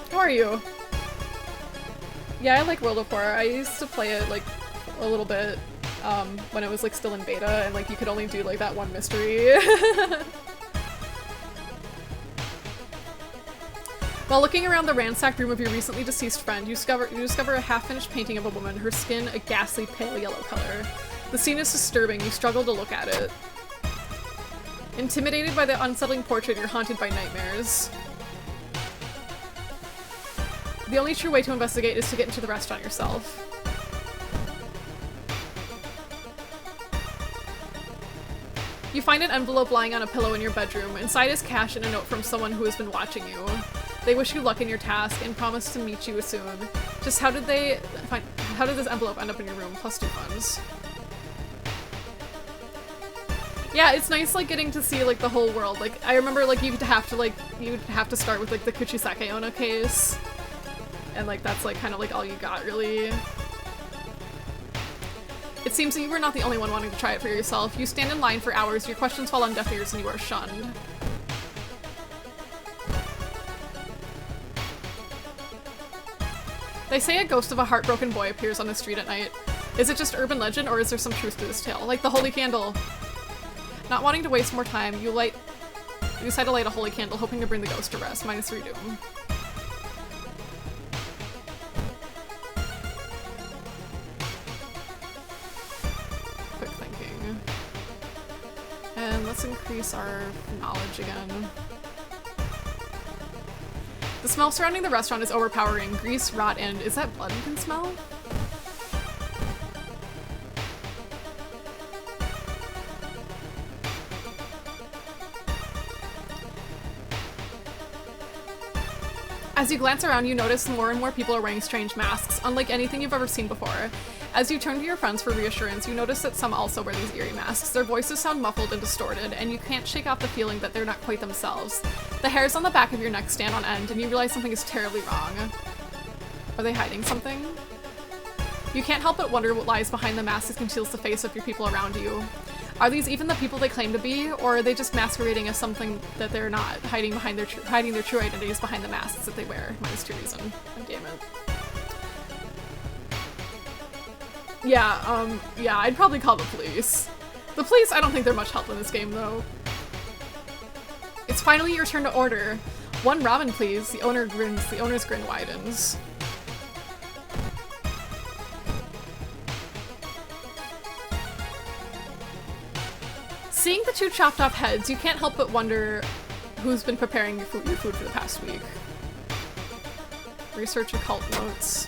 How are you? Yeah, I like World of War. I used to play it like a little bit when it was like still in beta and like you could only do like that one mystery. While looking around the ransacked room of your recently deceased friend, you discover a half-finished painting of a woman, her skin a ghastly pale yellow color. The scene is disturbing, you struggle to look at it. Intimidated by the unsettling portrait, you're haunted by nightmares. The only true way to investigate is to get into the restaurant yourself. You find an envelope lying on a pillow in your bedroom. Inside is cash and a note from someone who has been watching you. They wish you luck in your task and promise to meet you soon. Just how did this envelope end up in your room? +2 funds. Yeah, it's nice like getting to see like the whole world. Like I remember like you'd have to start with like the Kuchisake Onna case. And like that's like kind of like all you got really. It seems that you were not the only one wanting to try it for yourself. You stand in line for hours, your questions fall on deaf ears and you are shunned. They say a ghost of a heartbroken boy appears on the street at night. Is it just urban legend or is there some truth to this tale? Like the holy candle. Not wanting to waste more time, you decide to light a holy candle, hoping to bring the ghost to rest. -3 doom. Quick thinking. And let's increase our knowledge again. The smell surrounding the restaurant is overpowering. Grease, rot, and is that blood you can smell? As you glance around, you notice more and more people are wearing strange masks, unlike anything you've ever seen before. As you turn to your friends for reassurance, you notice that some also wear these eerie masks. Their voices sound muffled and distorted, and you can't shake off the feeling that they're not quite themselves. The hairs on the back of your neck stand on end, and you realize something is terribly wrong. Are they hiding something? You can't help but wonder what lies behind the mask that conceals the face of your people around you. Are these even the people they claim to be, or are they just masquerading as something that they're not, hiding their true identities behind the masks that they wear? -2 reason. God damn it. Yeah, I'd probably call the police. The police, I don't think they're much help in this game, though. It's finally your turn to order. 1 ramen, please. The owner grins. The owner's grin widens. Seeing the 2 chopped off heads, you can't help but wonder who's been preparing your food for the past week. Research occult notes.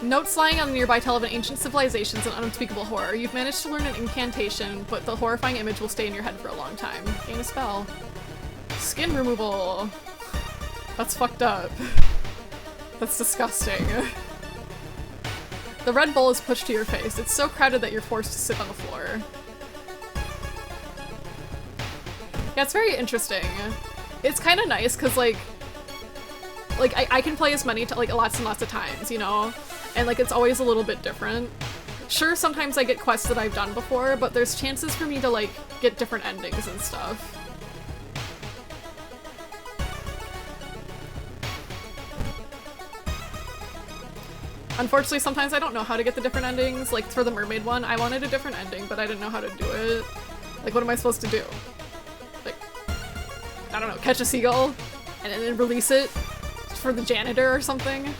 Notes lying on the nearby tell of an ancient civilizations and unspeakable horror. You've managed to learn an incantation, but the horrifying image will stay in your head for a long time. Gain a spell. Skin removal. That's fucked up. That's disgusting. The red bowl is pushed to your face. It's so crowded that you're forced to sit on the floor. Yeah, it's very interesting. It's kind of nice because like I can play as many like lots and lots of times, you know, and like it's always a little bit different. Sure, sometimes I get quests that I've done before, but there's chances for me to like get different endings and stuff. Unfortunately, sometimes I don't know how to get the different endings. Like for the mermaid one, I wanted a different ending, but I didn't know how to do it. Like, what am I supposed to do? Like, I don't know, catch a seagull and then release it for the janitor or something?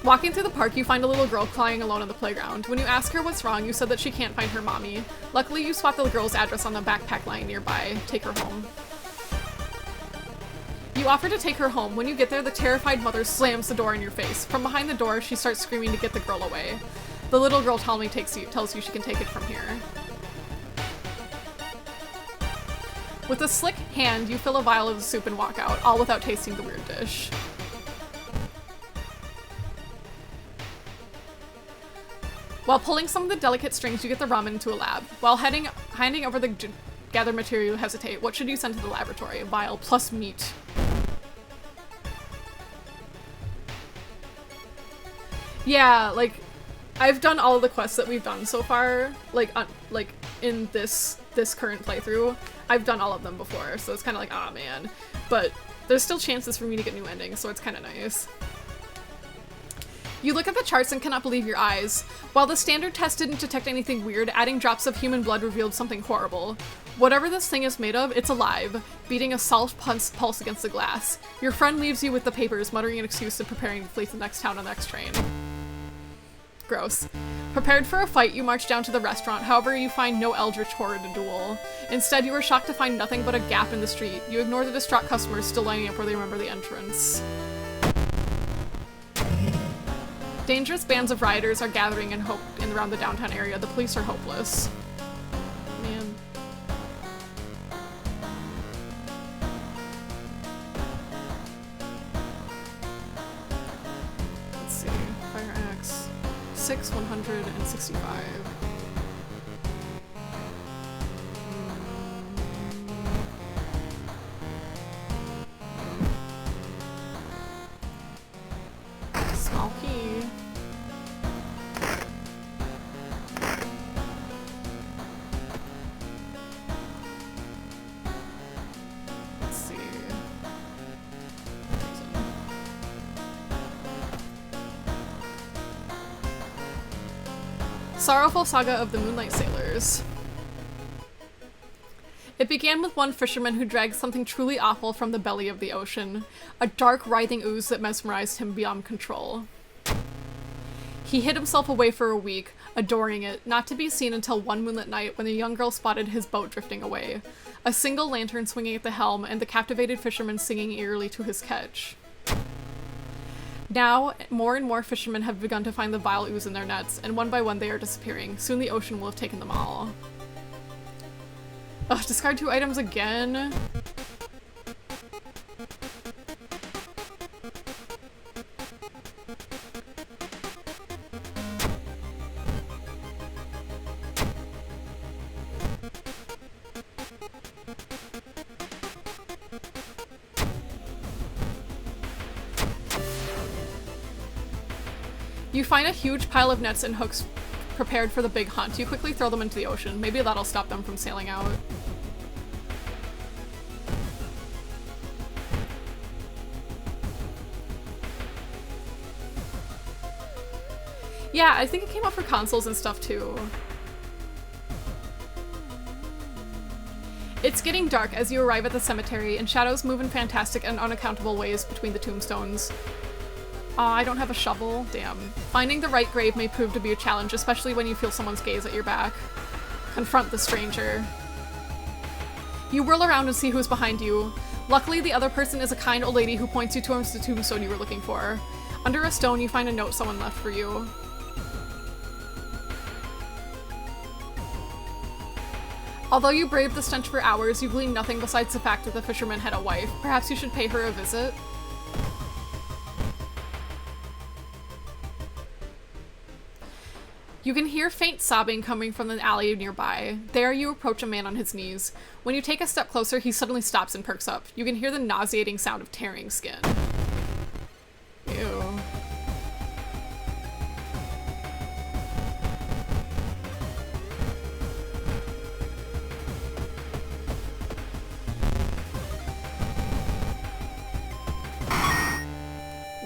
Walking through the park, you find a little girl crying alone on the playground. When you ask her what's wrong, you said that she can't find her mommy. Luckily, you spot the girl's address on the backpack lying nearby. Take her home. You offer to take her home. When you get there, the terrified mother slams the door in your face. From behind the door, she starts screaming to get the girl away. The little girl tells you she can take it from here. With a slick hand, you fill a vial of the soup and walk out, all without tasting the weird dish. While pulling some of the delicate strings, you get the ramen into a lab. While handing over the gathered material, you hesitate. What should you send to the laboratory? A vial plus meat. Yeah, like, I've done all of the quests that we've done so far, like in this current playthrough. I've done all of them before, so it's kind of like, ah, man. But there's still chances for me to get new endings, so it's kind of nice. You look at the charts and cannot believe your eyes. While the standard test didn't detect anything weird, adding drops of human blood revealed something horrible. Whatever this thing is made of, it's alive, beating a soft pulse against the glass. Your friend leaves you with the papers, muttering an excuse and preparing to flee to the next town on the next train. Gross. Prepared for a fight, you march down to the restaurant. However, you find no eldritch horror to duel. Instead, you are shocked to find nothing but a gap in the street. You ignore the distraught customers still lining up where they remember the entrance. Dangerous bands of rioters are gathering in around the downtown area. The police are hopeless. Man. Let's see. Fire axe. 165. Small key. Let's see. Sorrowful Saga of the Moonlight Sailors. It began with one fisherman who dragged something truly awful from the belly of the ocean, a dark, writhing ooze that mesmerized him beyond control. He hid himself away for a week, adoring it, not to be seen until one moonlit night when the young girl spotted his boat drifting away, a single lantern swinging at the helm and the captivated fisherman singing eerily to his catch. Now, more and more fishermen have begun to find the vile ooze in their nets, and one by one they are disappearing. Soon the ocean will have taken them all. Ugh, discard 2 items again? You find a huge pile of nets and hooks prepared for the big hunt. You quickly throw them into the ocean. Maybe that'll stop them from sailing out. Yeah, I think it came out for consoles and stuff too. It's getting dark as you arrive at the cemetery, and shadows move in fantastic and unaccountable ways between the tombstones. Aw, I don't have a shovel. Damn. Finding the right grave may prove to be a challenge, especially when you feel someone's gaze at your back. Confront the stranger. You whirl around and see who's behind you. Luckily, the other person is a kind old lady who points you towards the tombstone you were looking for. Under a stone, you find a note someone left for you. Although you braved the stench for hours, you gleaned nothing besides the fact that the fisherman had a wife. Perhaps you should pay her a visit? You can hear faint sobbing coming from the alley nearby. There you approach a man on his knees. When you take a step closer, he suddenly stops and perks up. You can hear the nauseating sound of tearing skin. Ew.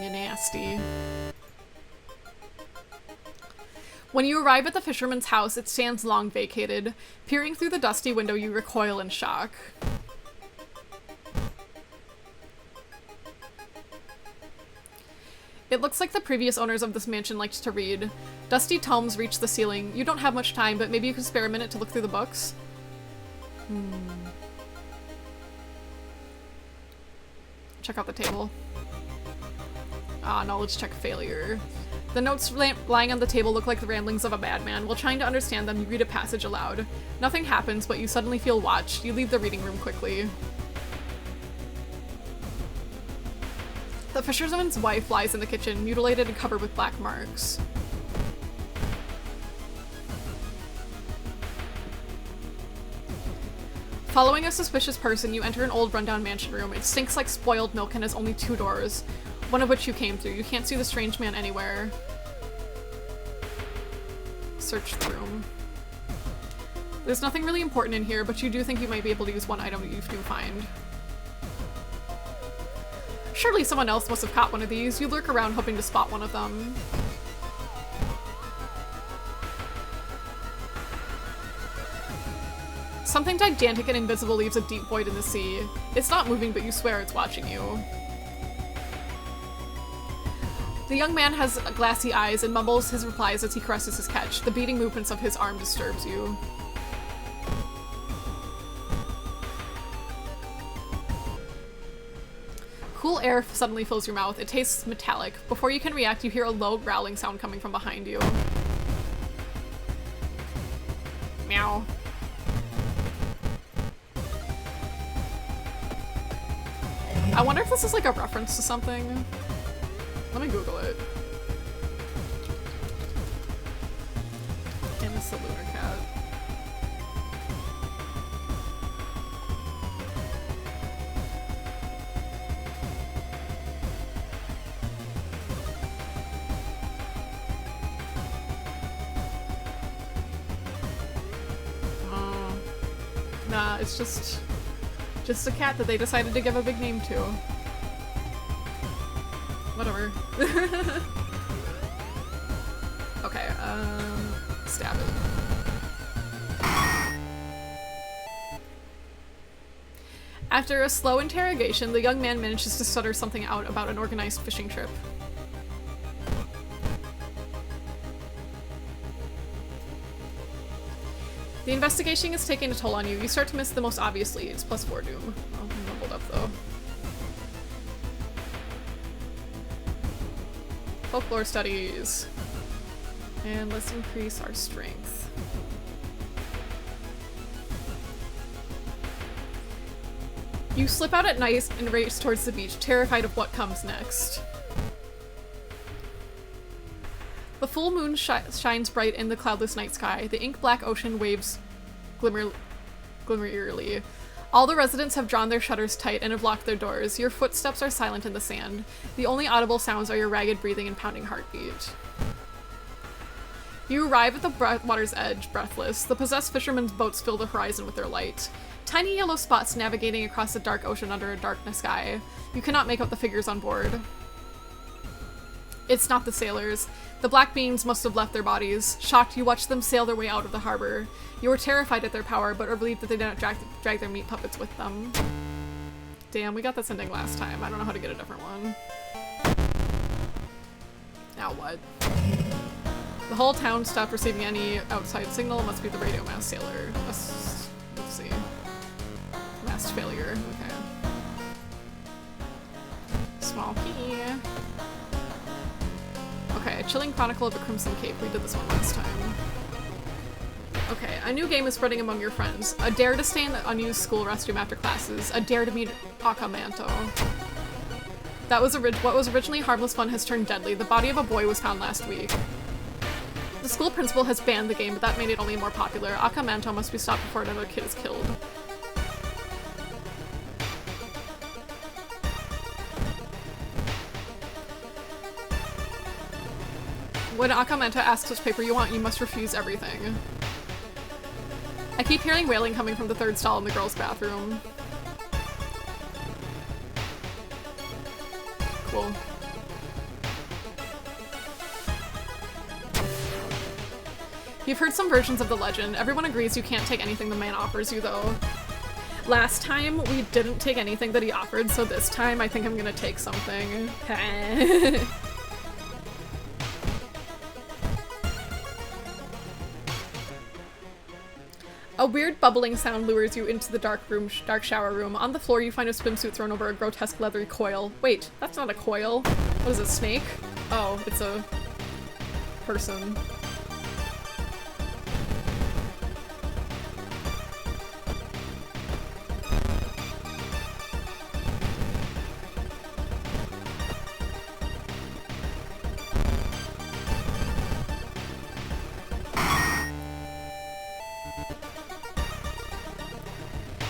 You're nasty. When you arrive at the fisherman's house, it stands long vacated. Peering through the dusty window, you recoil in shock. It looks like the previous owners of this mansion liked to read. Dusty tomes reach the ceiling. You don't have much time, but maybe you could spare a minute to look through the books? Check out the table. Knowledge check failure. The notes lying on the table look like the ramblings of a madman. While trying to understand them, you read a passage aloud. Nothing happens, but you suddenly feel watched. You leave the reading room quickly. The fisherman's wife lies in the kitchen, mutilated and covered with black marks. Following a suspicious person, you enter an old rundown mansion room. It stinks like spoiled milk and has only 2 doors, one of which you came through. You can't see the strange man anywhere. Search the room. There's nothing really important in here, but you do think you might be able to use one item that you do find. Surely someone else must have caught one of these. You lurk around hoping to spot one of them. Something gigantic and invisible leaves a deep void in the sea. It's not moving, but you swear it's watching you. The young man has glassy eyes and mumbles his replies as he caresses his catch. The beating movements of his arm disturbs you. Cool air suddenly fills your mouth. It tastes metallic. Before you can react, you hear a low growling sound coming from behind you. Meow. I wonder if this is like a reference to something. Let me Google it. And it's the lunar cat. Nah, it's just a cat that they decided to give a big name to. Whatever. Okay, stab it. After a slow interrogation, the young man manages to stutter something out about an organized fishing trip. The investigation is taking a toll on you. You start to miss the most obvious leads. +4 doom. Oh, I'm mumbled up though. Folklore studies. And let's increase our strength. You slip out at night and race towards the beach, terrified of what comes next. The full moon shines bright in the cloudless night sky. The ink-black ocean waves glimmer eerily. All the residents have drawn their shutters tight and have locked their doors. Your footsteps are silent in the sand. The only audible sounds are your ragged breathing and pounding heartbeat. You arrive at the water's edge, breathless. The possessed fishermen's boats fill the horizon with their light. Tiny yellow spots navigating across the dark ocean under a dark sky. You cannot make out the figures on board. It's not the sailors. The black beings must have left their bodies. Shocked, you watch them sail their way out of the harbor. You are terrified at their power, but are relieved that they did not drag their meat puppets with them. Damn, we got this ending last time. I don't know how to get a different one. Now what? The whole town stopped receiving any outside signal. It must be the radio mast sailor. Let's see. Mast failure. Okay. Small key. A Chilling Chronicle of a Crimson Cape. We did this one last time. Okay, a new game is spreading among your friends. A dare to stay in the unused school restroom after classes. A dare to meet Akamanto. That was what was originally harmless fun has turned deadly. The body of a boy was found last week. The school principal has banned the game, but that made it only more popular. Akamanto must be stopped before another kid is killed. When Akamanto asks which paper you want, you must refuse everything. I keep hearing wailing coming from the third stall in the girls' bathroom. Cool. You've heard some versions of the legend. Everyone agrees you can't take anything the man offers you, though. Last time, we didn't take anything that he offered, so this time I think I'm gonna take something. A weird bubbling sound lures you into the dark shower room. On the floor, you find a swimsuit thrown over a grotesque leathery coil. Wait, that's not a coil. What is it, a snake? Oh, it's a person.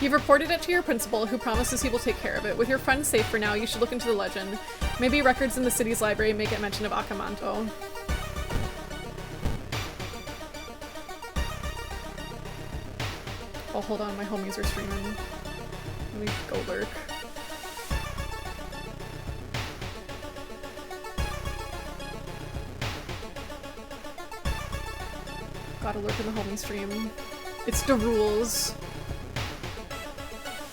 You've reported it to your principal, who promises he will take care of it. With your friends safe for now, you should look into the legend. Maybe records in the city's library make it mention of Akamanto. Oh, hold on, my homies are streaming. Let me go lurk. Gotta lurk in the homie stream. It's the rules.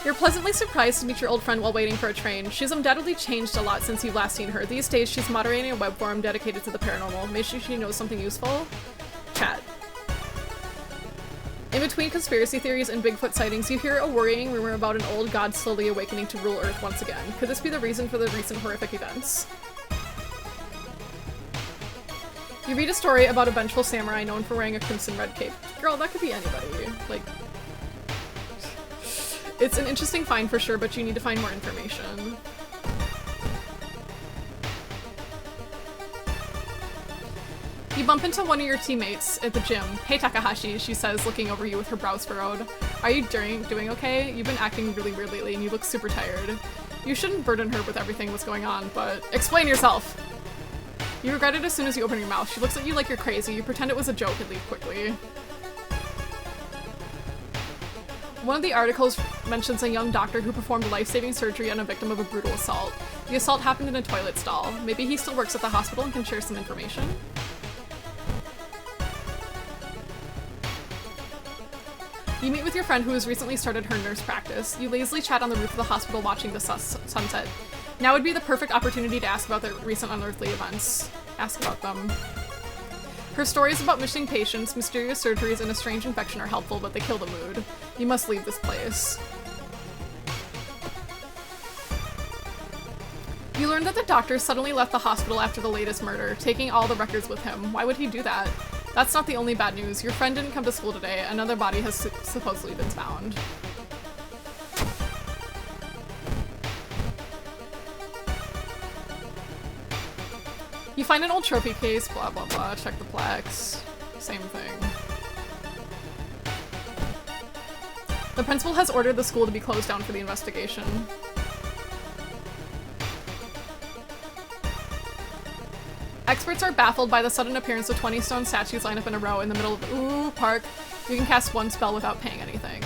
You're pleasantly surprised to meet your old friend while waiting for a train. She's undoubtedly changed a lot since you've last seen her. These days, she's moderating a web forum dedicated to the paranormal. Maybe she knows something useful? Chat. In between conspiracy theories and Bigfoot sightings, you hear a worrying rumor about an old god slowly awakening to rule Earth once again. Could this be the reason for the recent horrific events? You read a story about a vengeful samurai known for wearing a crimson red cape. Girl, that could be anybody. Like, it's an interesting find for sure, but you need to find more information. You bump into one of your teammates at the gym. Hey Takahashi, she says, looking over you with her brows furrowed. Are you doing okay? You've been acting really weird lately and you look super tired. You shouldn't burden her with everything that's going on, but explain yourself! You regret it as soon as you open your mouth. She looks at you like you're crazy. You pretend it was a joke and leave quickly. One of the articles mentions a young doctor who performed life-saving surgery on a victim of a brutal assault. The assault happened in a toilet stall. Maybe he still works at the hospital and can share some information? You meet with your friend who has recently started her nurse practice. You lazily chat on the roof of the hospital watching the sunset. Now would be the perfect opportunity to ask about the recent unearthly events. Ask about them. Her stories about missing patients, mysterious surgeries, and a strange infection are helpful, but they kill the mood. You must leave this place. You learn that the doctor suddenly left the hospital after the latest murder, taking all the records with him. Why would he do that? That's not the only bad news. Your friend didn't come to school today. Another body has supposedly been found. You find an old trophy case, blah blah blah, check the plaques, same thing. The principal has ordered the school to be closed down for the investigation. Experts are baffled by the sudden appearance of 20 stone statues lined up in a row in the middle of the park. You can cast one spell without paying anything.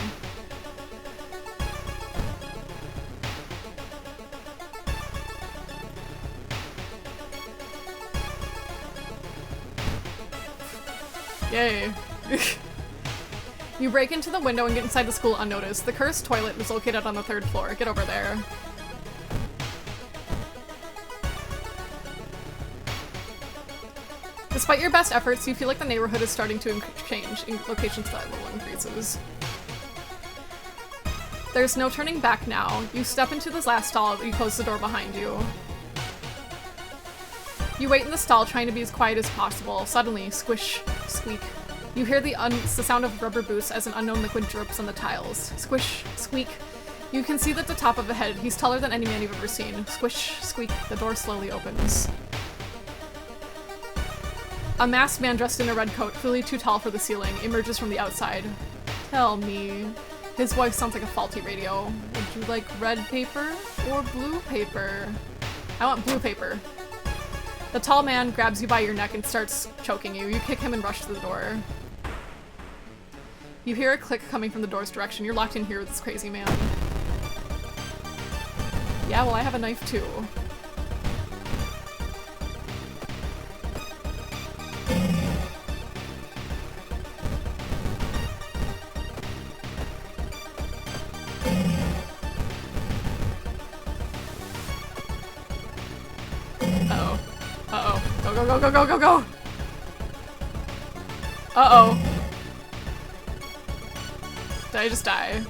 Yay. You break into the window and get inside the school unnoticed. The cursed toilet is located on the 3rd floor. Get over there. Despite your best efforts, you feel like the neighborhood is starting to change. Location threat level increases. There's no turning back now. You step into this last stall, you close the door behind you. You wait in the stall trying to be as quiet as possible. Suddenly, squish, squeak. You hear the sound of rubber boots as an unknown liquid drips on the tiles. Squish, squeak. You can see that the top of a head. He's taller than any man you've ever seen. Squish, squeak. The door slowly opens. A masked man dressed in a red coat, clearly too tall for the ceiling, emerges from the outside. Tell me. His voice sounds like a faulty radio. Would you like red paper or blue paper? I want blue paper. The tall man grabs you by your neck and starts choking you. You kick him and rush to the door. You hear a click coming from the door's direction. You're locked in here with this crazy man. Yeah, well, I have a knife too. Uh-oh. Uh-oh. Go, go, go, go, go, go, go! Uh-oh. Did I just die?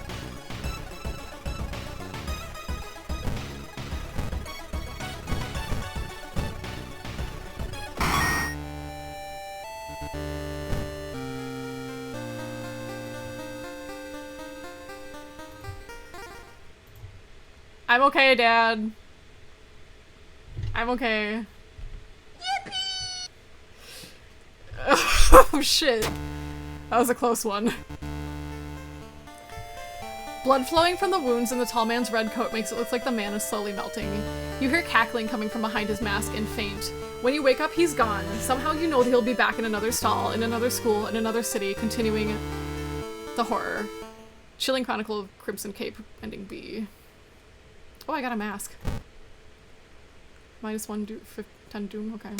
I'm okay, Dad. I'm okay. Oh shit. That was a close one. Blood flowing from the wounds in the tall man's red coat makes it look like the man is slowly melting. You hear cackling coming from behind his mask and faint. When you wake up, he's gone. Somehow you know that he'll be back in another stall, in another school, in another city, continuing the horror. Chilling Chronicle of Crimson Cape, ending B. Oh, I got a mask. -1 10 doom, okay.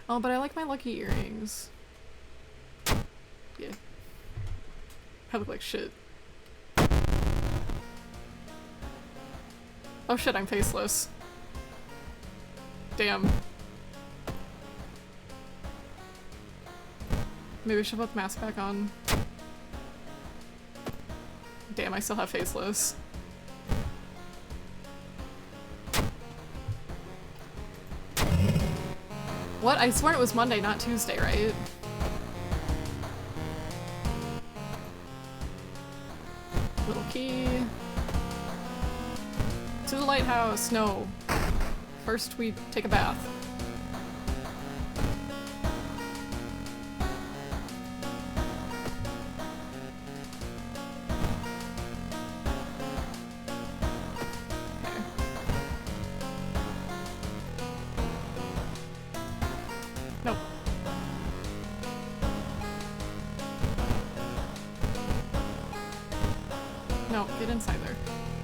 Oh, but I like my lucky earrings. Yeah. I look like shit. Oh shit, I'm faceless. Damn. Maybe I should put the mask back on. Damn, I still have faceless. What? I swear it was Monday, not Tuesday, right? Little key. To the lighthouse. No. First we take a bath. Nope. No, get inside there.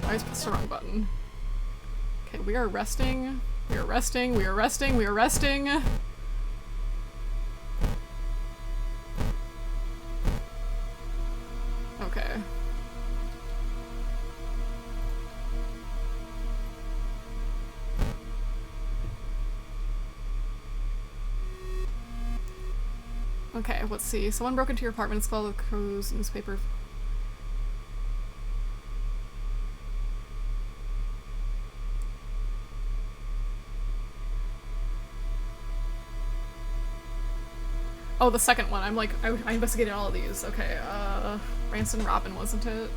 I always pressed the wrong button. Okay, we are resting. We are resting. We are resting. We are resting. Okay. Okay, let's see. Someone broke into your apartment and stole the cruise newspaper. Oh, the second one. I'm like, I investigated all of these. Okay, Ransom Robin, wasn't it?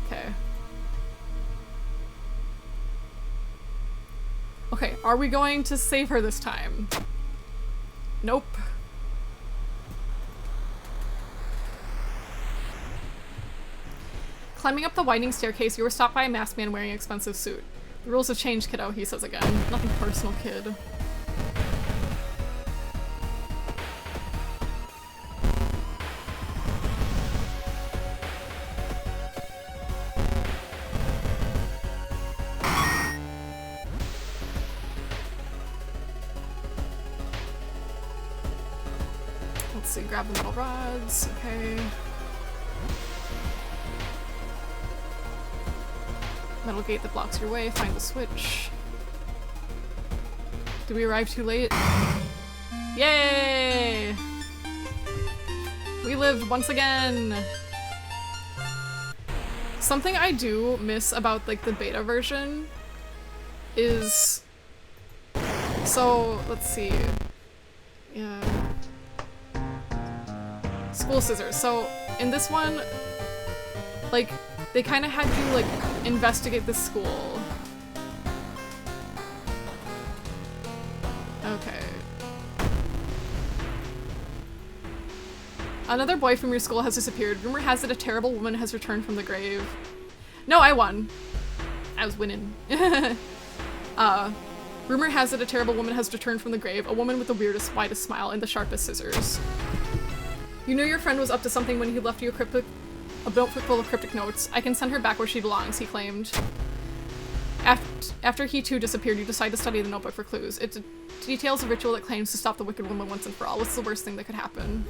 Okay. Okay, are we going to save her this time? Nope. Climbing up the winding staircase, you were stopped by a masked man wearing an expensive suit. The rules have changed, kiddo, he says again. Nothing personal, kid. Let's see, grab the metal rods, okay. Metal gate that blocks your way, find the switch. Did we arrive too late? Yay! We lived once again! Something I do miss about like the beta version is So, let's see. Yeah. School scissors. So, in this one, like, they kind of had you, like, investigate the school. Okay. Another boy from your school has disappeared. Rumor has it a terrible woman has returned from the grave. No, I won. I was winning. Rumor has it a terrible woman has returned from the grave. A woman with the weirdest, widest smile and the sharpest scissors. You knew your friend was up to something when he left you a notebook full of cryptic notes. I can send her back where she belongs, he claimed. After he too disappeared, you decide to study the notebook for clues. It details a ritual that claims to stop the wicked woman once and for all. What's the worst thing that could happen?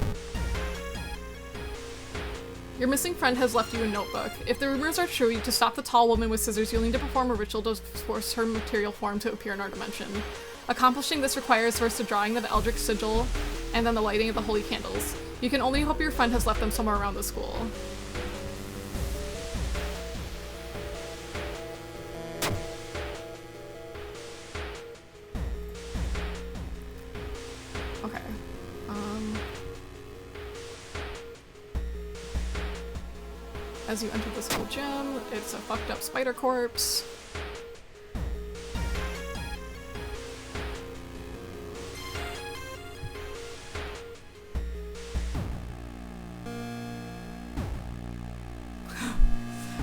Your missing friend has left you a notebook. If the rumors are true, to stop the tall woman with scissors, you'll need to perform a ritual to force her material form to appear in our dimension. Accomplishing this requires first a drawing of the Eldritch Sigil, and then the lighting of the holy candles. You can only hope your friend has left them somewhere around the school. Okay. As you enter the school gym, it's a fucked up spider corpse.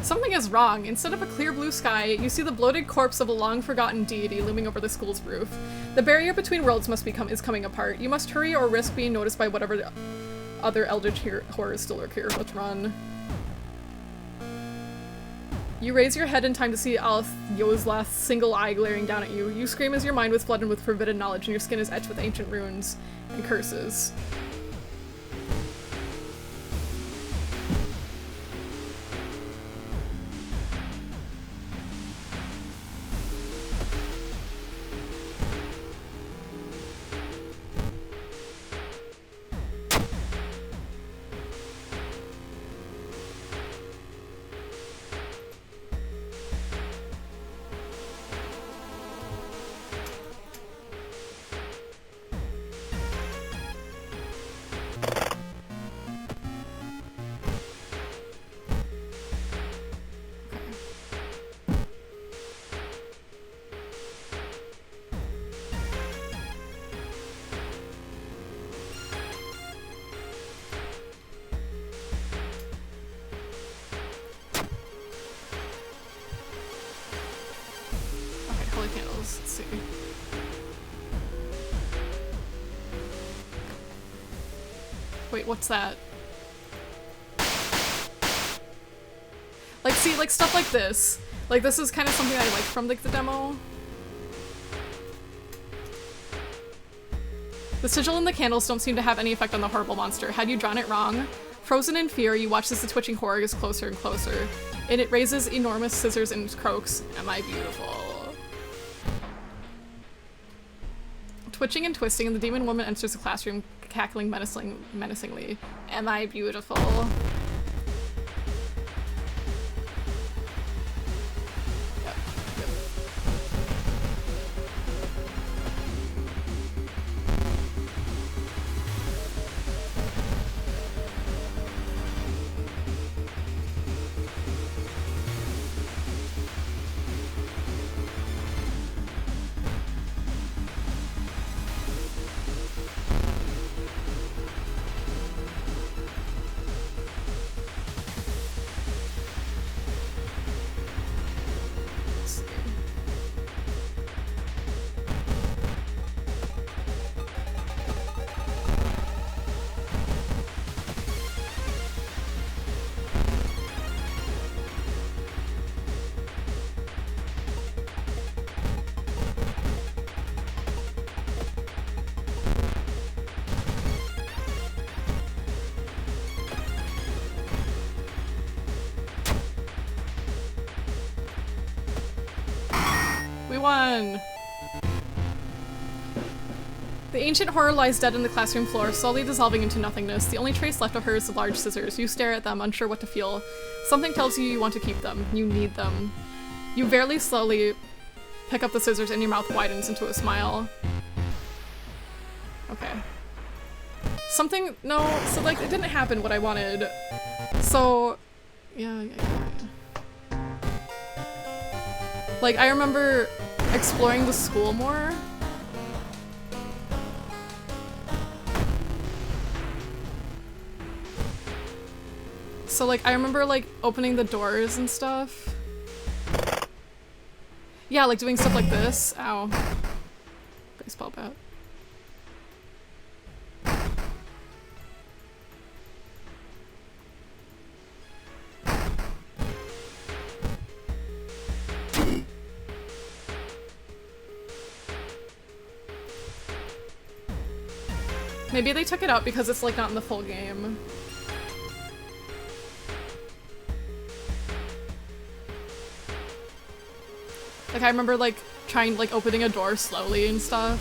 Something is wrong. Instead of a clear blue sky, you see the bloated corpse of a long-forgotten deity looming over the school's roof. The barrier between worlds is coming apart. You must hurry or risk being noticed by whatever other eldritch horrors still lurk here. Let's run. You raise your head in time to see Alith Yozlath's single eye glaring down at you. You scream as your mind was flooded with forbidden knowledge and your skin is etched with ancient runes and curses. Wait, what's that? Like, see, like, stuff like this. Like, this is kind of something I liked from, like, the demo. The sigil and the candles don't seem to have any effect on the horrible monster. Had you drawn it wrong? Frozen in fear, you watch as the twitching horror gets closer and closer. And it raises enormous scissors and croaks. Am I beautiful? Twitching and twisting, and the demon woman enters the classroom, cackling menacingly. Am I beautiful? Yep. Won! The ancient horror lies dead on the classroom floor, slowly dissolving into nothingness. The only trace left of her is the large scissors. You stare at them, unsure what to feel. Something tells you you want to keep them. You need them. You very slowly pick up the scissors and your mouth widens into a smile. Okay. Something, no, so like it didn't happen what I wanted. So, yeah. Like I remember exploring the school more. So like I remember like opening the doors and stuff. Yeah, like doing stuff like this. Ow. Baseball bat. Maybe they took it out because it's like not in the full game. Like I remember like trying like opening a door slowly and stuff.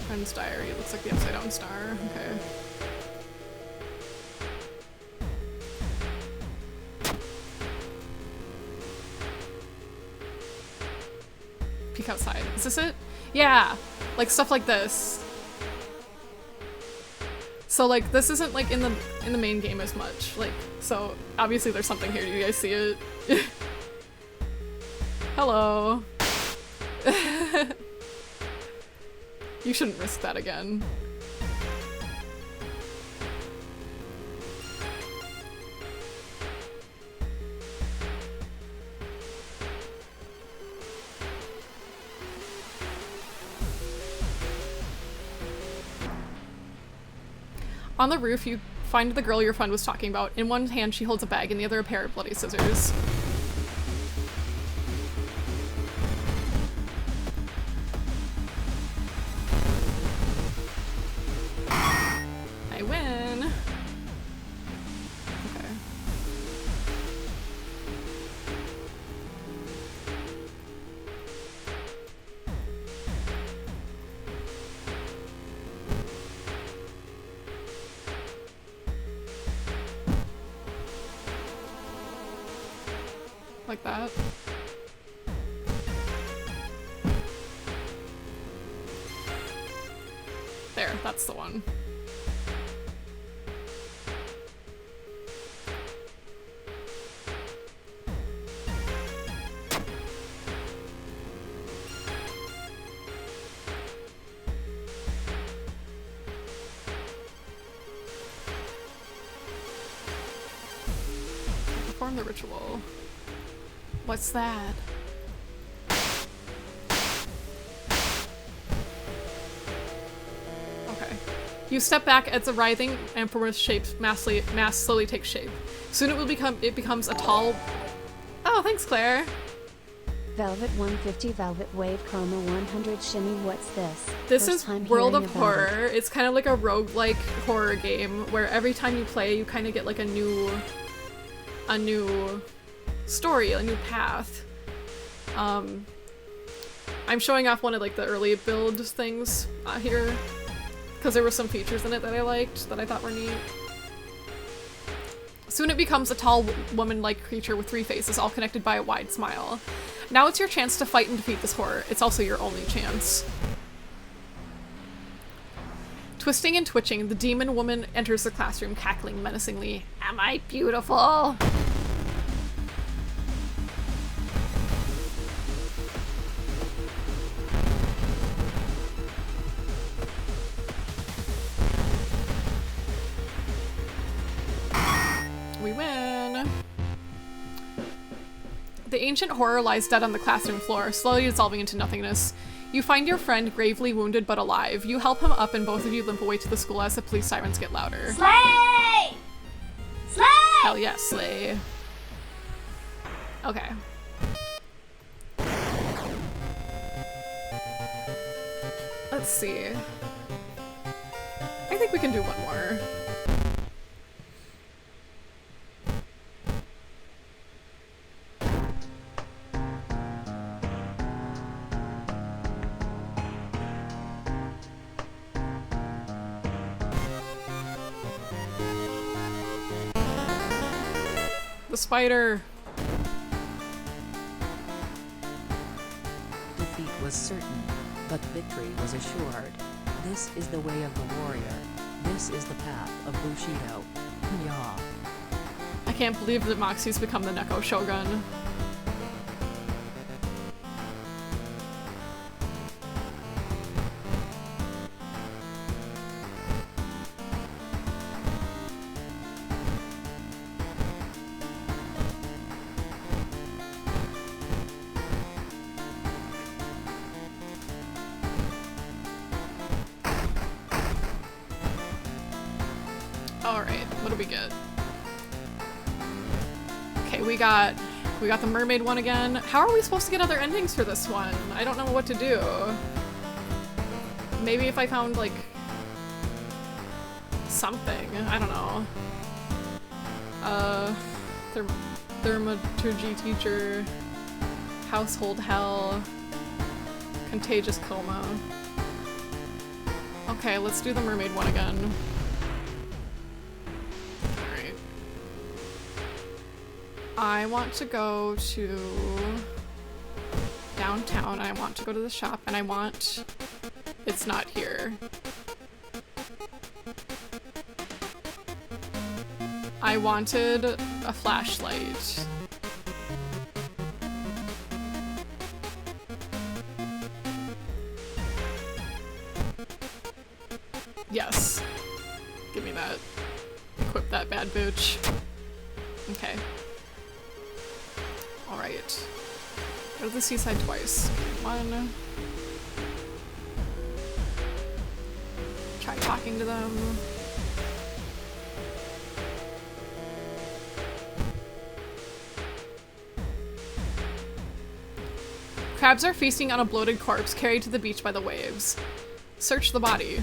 Friend's diary, it looks like the upside down star. Okay. Peek outside. Is this it? Yeah! Like stuff like this. So like this isn't like in the main game as much. Like, so obviously there's something here. Do you guys see it? Hello. You shouldn't risk that again. On the roof, you find the girl your friend was talking about. In one hand, she holds a bag, in the other, a pair of bloody scissors. I win. Okay. Like that. There, that's the one. Perform the ritual. What's that? Okay. You step back as a writhing amorphous shape mass slowly takes shape. Soon it becomes a tall. Oh, thanks, Claire. Velvet 150 Velvet Wave Chroma 100 Shimmy. What's this? This First is time World hearing of about Horror. It's kind of like a roguelike horror game where every time you play, you kind of get like a new story, a new path. I'm showing off one of like the early build things here because there were some features in it that I liked that I thought were neat. Soon it becomes a tall woman-like creature with 3 faces, all connected by a wide smile. Now it's your chance to fight and defeat this horror. It's also your only chance. Twisting and twitching, the demon woman enters the classroom, cackling menacingly. Am I beautiful? We win. The ancient horror lies dead on the classroom floor, slowly dissolving into nothingness. You find your friend gravely wounded but alive. You help him up and both of you limp away to the school as the police sirens get louder. Slay! Slay! Hell yes, slay. Okay. Let's see. I think we can do one more. The spider. was certain, but victory was assured. This is the way of the warrior. This is the path of Bushido. Yeah. I can't believe that Moxie's become the Neko Shogun. Alright, what do we get? Okay, we got the mermaid one again. How are we supposed to get other endings for this one? I don't know what to do. Maybe if I found, like, something. I don't know. Thaumaturgy teacher. Household hell. Contagious coma. Okay, let's do the mermaid one again. Alright. I want to go to downtown, I want to go to the shop, and I want... It's not here. I wanted a flashlight. Yes. Give me that. Equip that bad bitch. Okay. Alright. Go to the seaside twice. One. Try talking to them. Crabs are feasting on a bloated corpse carried to the beach by the waves. Search the body.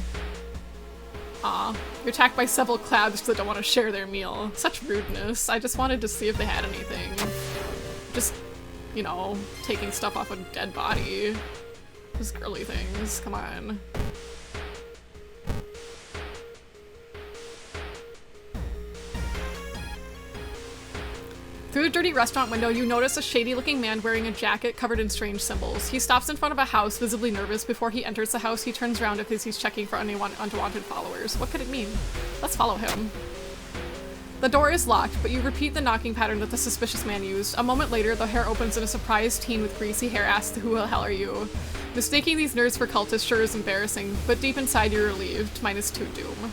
Aw, you're attacked by several crabs that don't want to share their meal. Such rudeness. I just wanted to see if they had anything. Just, you know, taking stuff off a dead body. Just girly things, come on. Through a dirty restaurant window, you notice a shady-looking man wearing a jacket covered in strange symbols. He stops in front of a house, visibly nervous. Before he enters the house, he turns around because he's checking for anyone unwanted followers. What could it mean? Let's follow him. The door is locked, but you repeat the knocking pattern that the suspicious man used. A moment later, the door opens and a surprised teen with greasy hair asks, "Who the hell are you?" Mistaking these nerds for cultists sure is embarrassing, but deep inside you're relieved. -2 doom.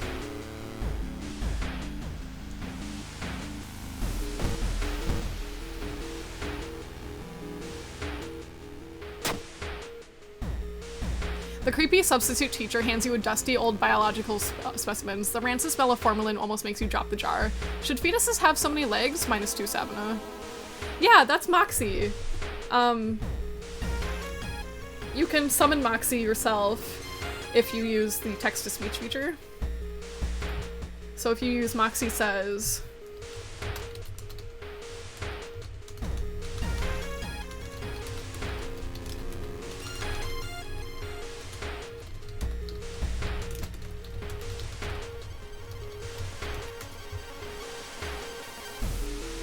The creepy substitute teacher hands you a dusty old biological specimens. The rancid smell of formalin almost makes you drop the jar. Should fetuses have so many legs? -2 Savannah. Yeah, that's Moxie. You can summon Moxie yourself if you use the text-to-speech feature. So if you use Moxie says...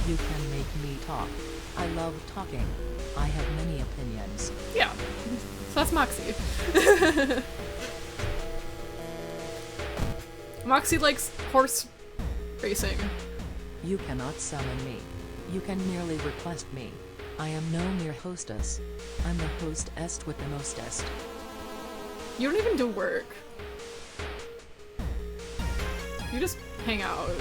You can make me talk. I love talking. I have many opinions. Yeah. So that's Moxie. Moxie likes horse racing. You cannot summon me. You can merely request me. I am no mere hostess. I'm the hostess with the mostest. You don't even do work. You just hang out.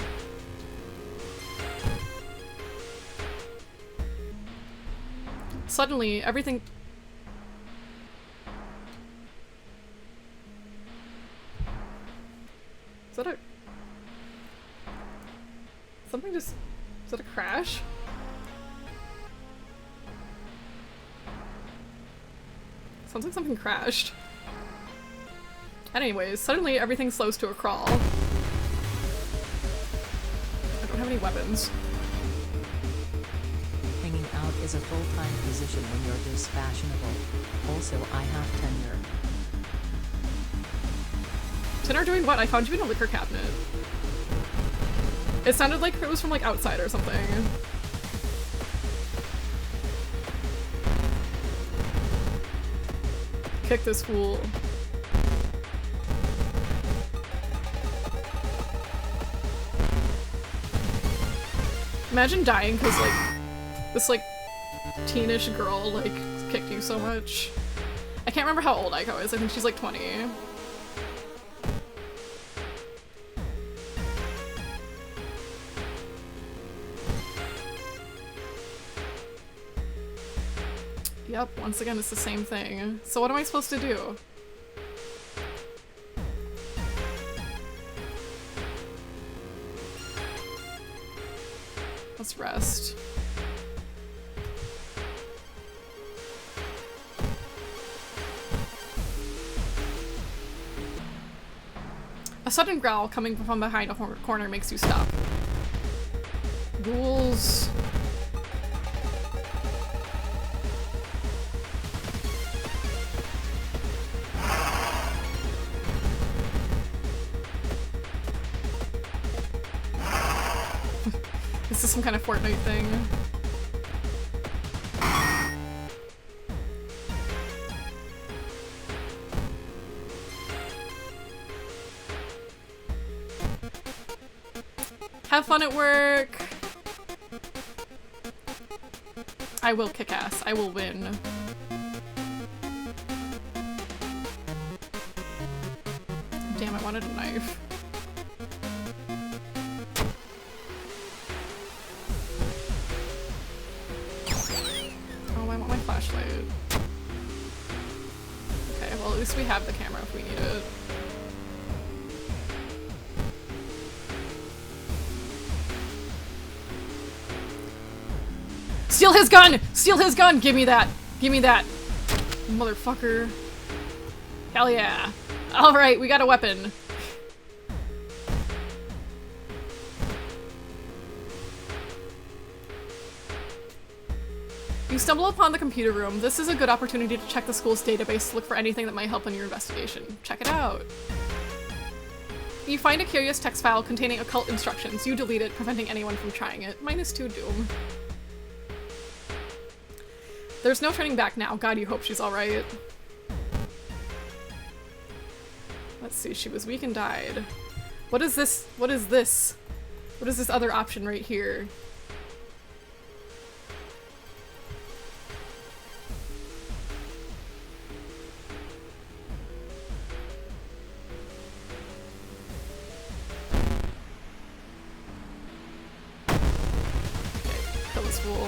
Suddenly, everything... Is that a... Something just... Is that a crash? Sounds like something crashed. Anyways, suddenly everything slows to a crawl. I don't have any weapons. Hanging out is a full-time position when you're this fashionable. Also, I have tenure. Tenor doing what? I found you in a liquor cabinet. It sounded like it was from like outside or something. Kick this fool. Imagine dying because, like, this, like, teenish girl, like, kicked you so much. I can't remember how old Aiko is. I think she's, like, 20. Yep, once again, it's the same thing. So what am I supposed to do? Let's rest. A sudden growl coming from behind a corner makes you stop. Ghouls. This is some kind of Fortnite thing. Have fun at work! I will kick ass. I will win. Damn, I wanted a knife. Oh, I want my flashlight. Okay, well at least we have the camera if we need it. Steal his gun! Steal his gun! Give me that! Give me that! Motherfucker. Hell yeah. Alright, we got a weapon. You stumble upon the computer room. This is a good opportunity to check the school's database to look for anything that might help in your investigation. Check it out. You find a curious text file containing occult instructions. You delete it, preventing anyone from trying it. -2 doom. There's no turning back now. God, you hope she's alright. Let's see, she was weak and died. What is this? What is this? What is this other option right here? Okay, kill this fool.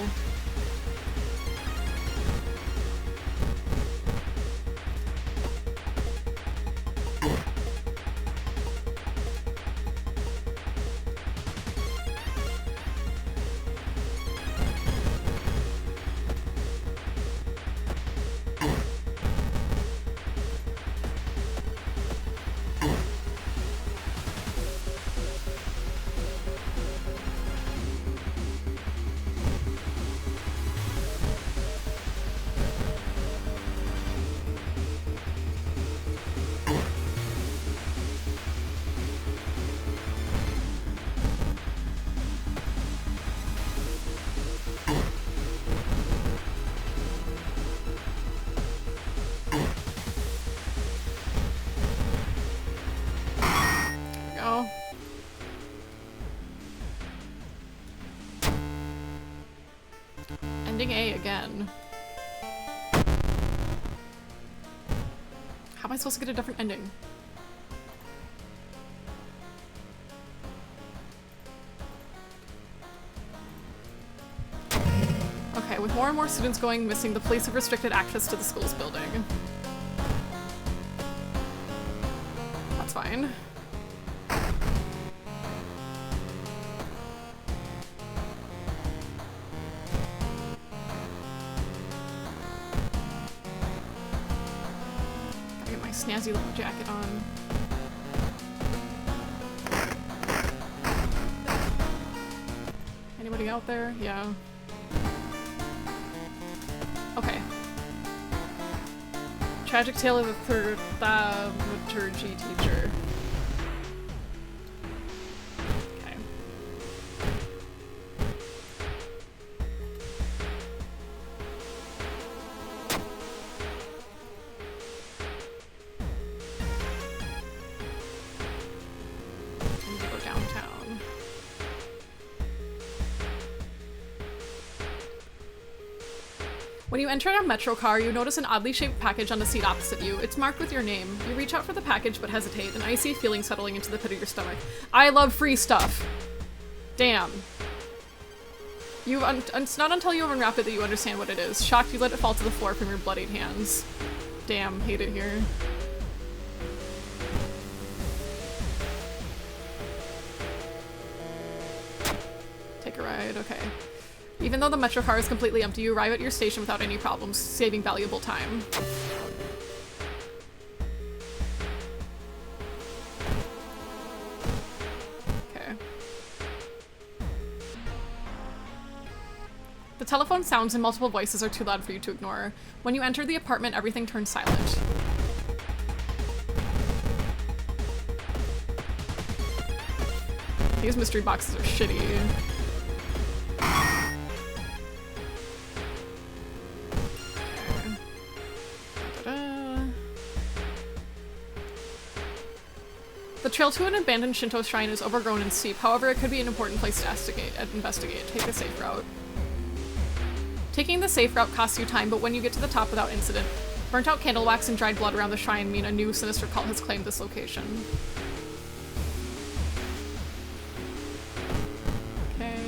Ending A again. How am I supposed to get a different ending? Okay, with more and more students going missing, the police have restricted access to the school's building. That's fine. Snazzy little jacket on. Anybody out there? Yeah. Okay. Tragic tale of the thaumaturgy teacher. Okay. When you enter a metro car, you notice an oddly shaped package on the seat opposite you. It's marked with your name. You reach out for the package but hesitate, an icy feeling settling into the pit of your stomach. I love free stuff. Damn. It's not until you unwrap it that you understand what it is. Shocked, you let it fall to the floor from your bloodied hands. Damn, hate it here. Take a ride, okay. Even though the metro car is completely empty, you arrive at your station without any problems, saving valuable time. Okay. The telephone sounds and multiple voices are too loud for you to ignore. When you enter the apartment, everything turns silent. These mystery boxes are shitty. The trail to an abandoned Shinto shrine is overgrown and steep, however it could be an important place to investigate. Take the safe route. Taking the safe route costs you time, but when you get to the top without incident, burnt out candle wax and dried blood around the shrine mean a new sinister cult has claimed this location. Okay.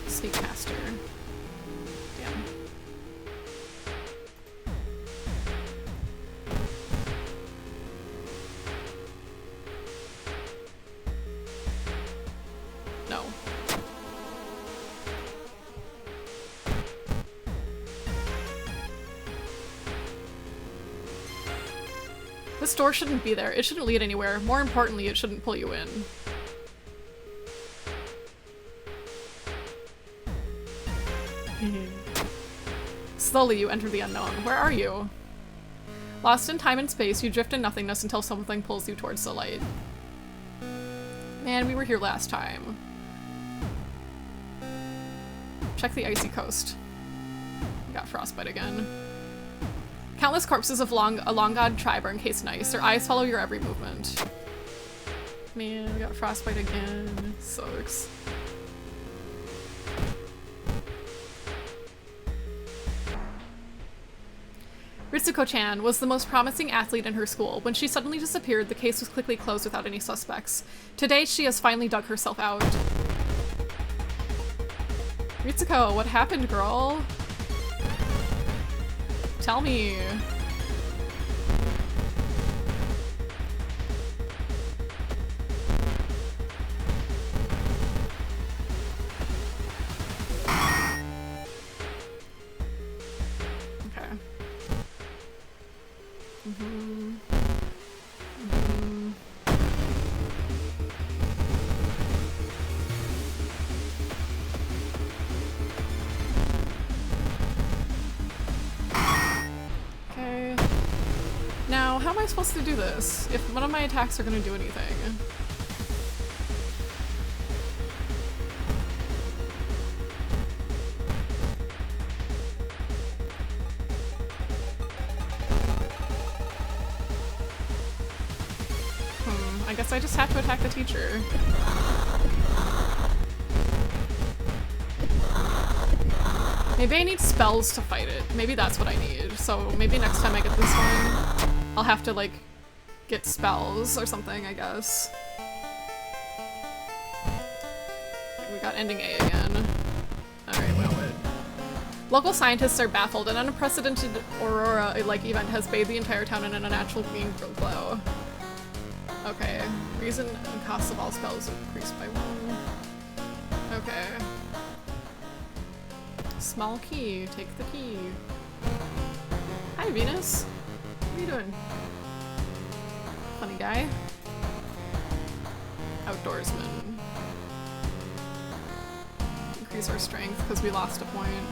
Sneak master. Damn. No. This door shouldn't be there. It shouldn't lead anywhere. More importantly, it shouldn't pull you in. Slowly, you enter the unknown. Where are you? Lost in time and space, you drift in nothingness until something pulls you towards the light. Man, we were here last time. Check the icy coast. We got frostbite again. Countless corpses of a long-god tribe are encased in ice. Their eyes follow your every movement. Man, we got frostbite again. Sucks. Ritsuko-chan was the most promising athlete in her school. When she suddenly disappeared, the case was quickly closed without any suspects. Today, she has finally dug herself out. Ritsuko, what happened, girl? Tell me. Okay. Okay. Now, how am I supposed to do this if none of my attacks are gonna do anything? I guess I just have to attack the teacher. Maybe I need spells to fight it. Maybe that's what I need. So maybe next time I get this one, I'll have to like get spells or something, I guess. We got ending A again. Alright, well, wait. Local scientists are baffled. An unprecedented aurora-like event has bathed the entire town in an unnatural green glow. Okay. Reason and cost of all spells increased by 1. Okay. Small key. Take the key. Hi, Venus. What are you doing? Funny guy. Outdoorsman. Increase our strength because we lost a point.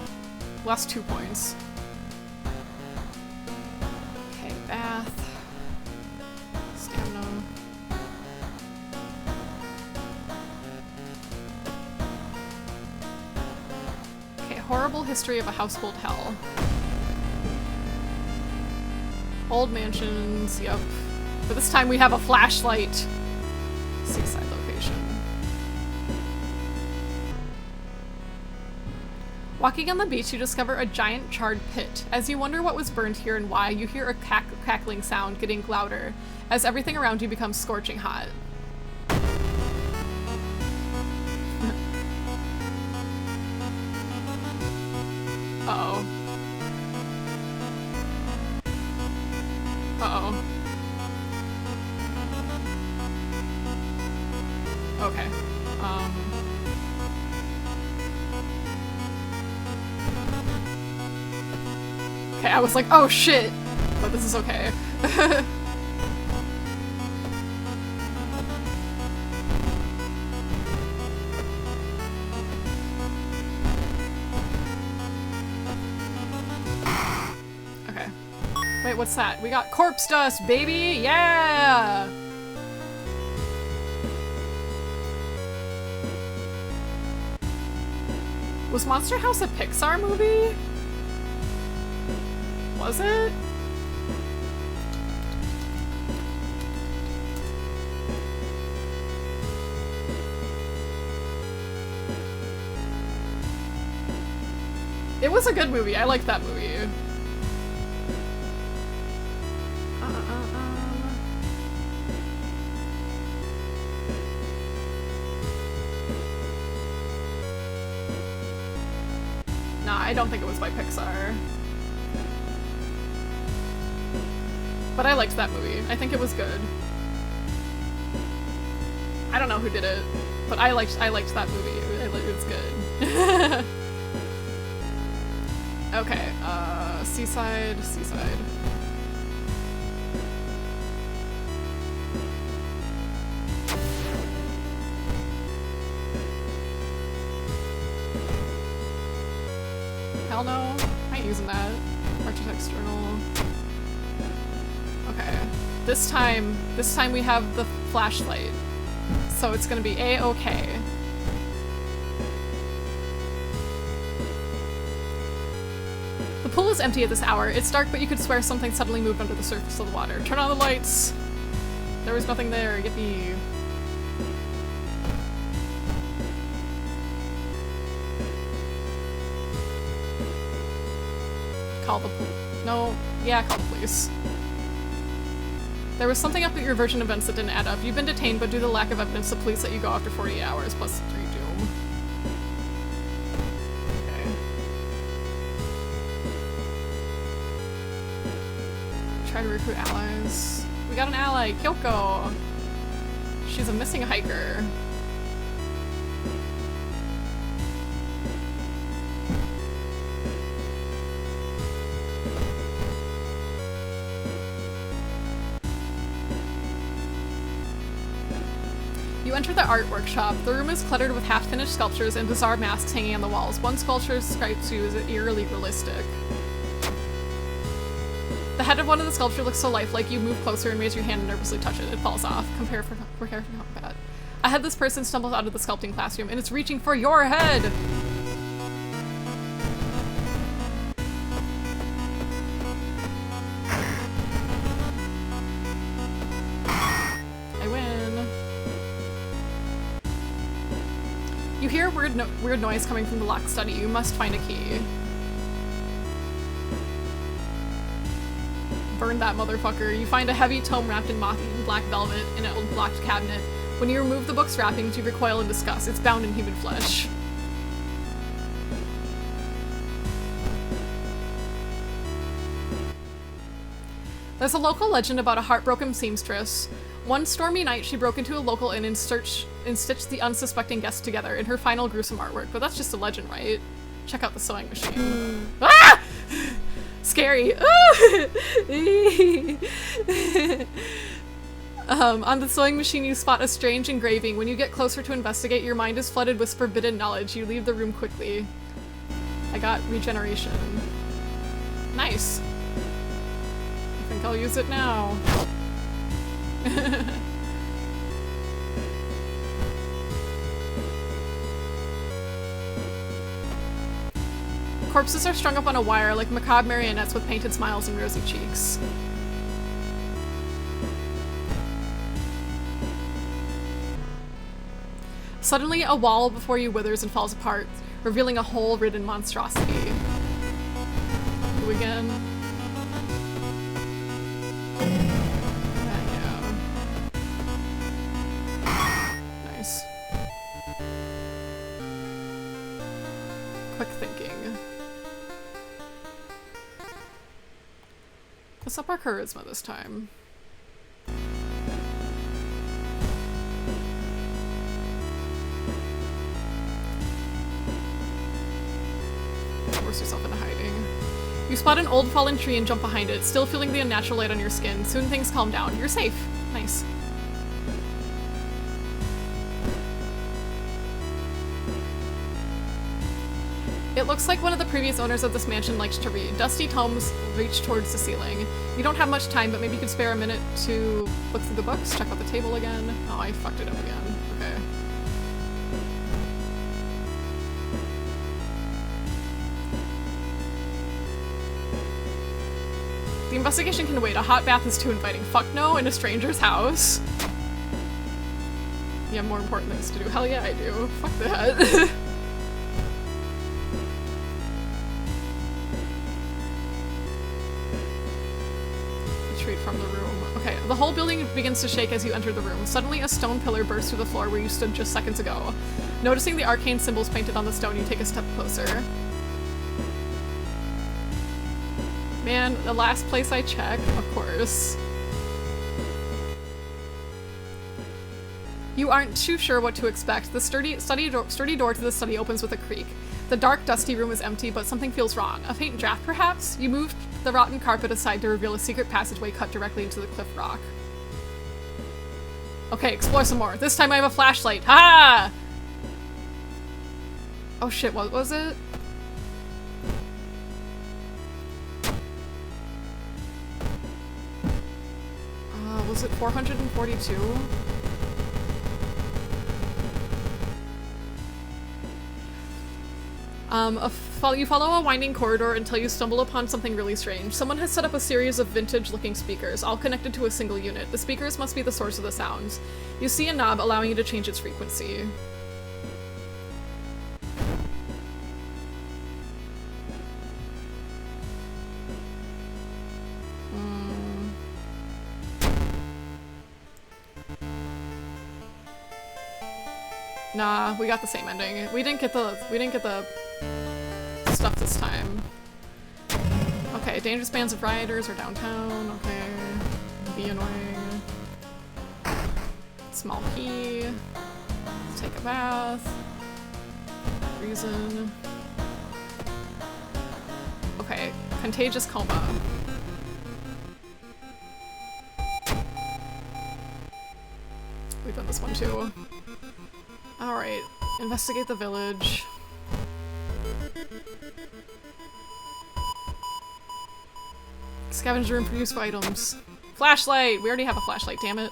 Lost 2 points. Okay, bath. Stamina. Horrible history of a household hell. Old mansions, yep. But this time we have a flashlight. Seaside location. Walking on the beach, you discover a giant charred pit. As you wonder what was burned here and why, you hear a crackling sound getting louder as everything around you becomes scorching hot. Uh-oh. Uh-oh. Okay. Okay, I was like, oh shit! But this is okay. Okay. Wait, what's that? We got corpse dust, baby! Yeah! Was Monster House a Pixar movie? Was it? It was a good movie. I liked that movie. Nah, I don't think it was by Pixar. But I liked that movie. I think it was good. I don't know who did it, but I liked that movie. It was good. Okay, seaside. Hell no, I ain't using that. Architect's journal. Okay, this time we have the flashlight, so it's gonna be A-okay. The pool is empty at this hour. It's dark, but you could swear something suddenly moved under the surface of the water. Turn on the lights! There was nothing there, yippee. Call the police. No, yeah, call the police. There was something up at your version of events that didn't add up. You've been detained, but due to the lack of evidence, the police let you go after 48 hours, plus 3 doom. Okay. Try to recruit allies. We got an ally, Kyoko! She's a missing hiker. You enter the art workshop. The room is cluttered with half-finished sculptures and bizarre masks hanging on the walls. One sculpture describes you as eerily realistic. The head of one of the sculptures looks so lifelike, you move closer and raise your hand and nervously touch it. It falls off. Prepare for combat. Ahead, this person stumbles out of the sculpting classroom and it's reaching for your head! You hear a weird noise coming from the locked study. You must find a key. Burn that motherfucker. You find a heavy tome wrapped in moth-eaten black velvet in an old blocked cabinet. When you remove the book's wrappings, you recoil in disgust. It's bound in human flesh. There's a local legend about a heartbroken seamstress. One stormy night, she broke into a local inn and stitched the unsuspecting guests together in her final gruesome artwork. But that's just a legend, right? Check out the sewing machine. Ah! Scary. On the sewing machine, you spot a strange engraving. When you get closer to investigate, your mind is flooded with forbidden knowledge. You leave the room quickly. I got regeneration. Nice. I think I'll use it now. Corpses are strung up on a wire like macabre marionettes with painted smiles and rosy cheeks. Suddenly, a wall before you withers and falls apart. revealing a hole-ridden monstrosity. Who again? Yeah. Nice. Quick thinking. Let's up our charisma this time. Force yourself into hiding. You spot an old fallen tree and jump behind it, still feeling the unnatural light on your skin. Soon things calm down. You're safe. Nice. It looks like one of the previous owners of this mansion liked to read. Dusty tomes reach towards the ceiling. You don't have much time, but maybe you could spare a minute to look through the books, check out the table again. Oh, I fucked it up again. Okay. The investigation can wait. A hot bath is too inviting. Fuck no, in a stranger's house. You have more important things to do. Hell yeah, I do. Fuck that. Retreat from the room. Okay, the whole building begins to shake as you enter the room. Suddenly, a stone pillar bursts through the floor where you stood just seconds ago. Noticing the arcane symbols painted on the stone, you take a step closer. Man, the last place I check, of course. You aren't too sure what to expect. The sturdy door to the study opens with a creak. The dark, dusty room is empty, but something feels wrong. A faint draft, perhaps? You move the rotten carpet aside to reveal a secret passageway cut directly into the cliff rock. Okay, explore some more. This time I have a flashlight. Ha! Oh shit, what was it? Was it 442? You follow a winding corridor until you stumble upon something really strange. Someone has set up a series of vintage-looking speakers, all connected to a single unit. The speakers must be the source of the sounds. You see a knob allowing you to change its frequency. Nah, we got the same ending. We didn't get the stuff this time. Okay, dangerous bands of rioters are downtown. Okay, be annoying. Small key. Let's take a bath. Reason. Okay, contagious coma. We've done this one too. Alright, investigate the village. Scavenge the room for useful items. Flashlight! We already have a flashlight, damn it.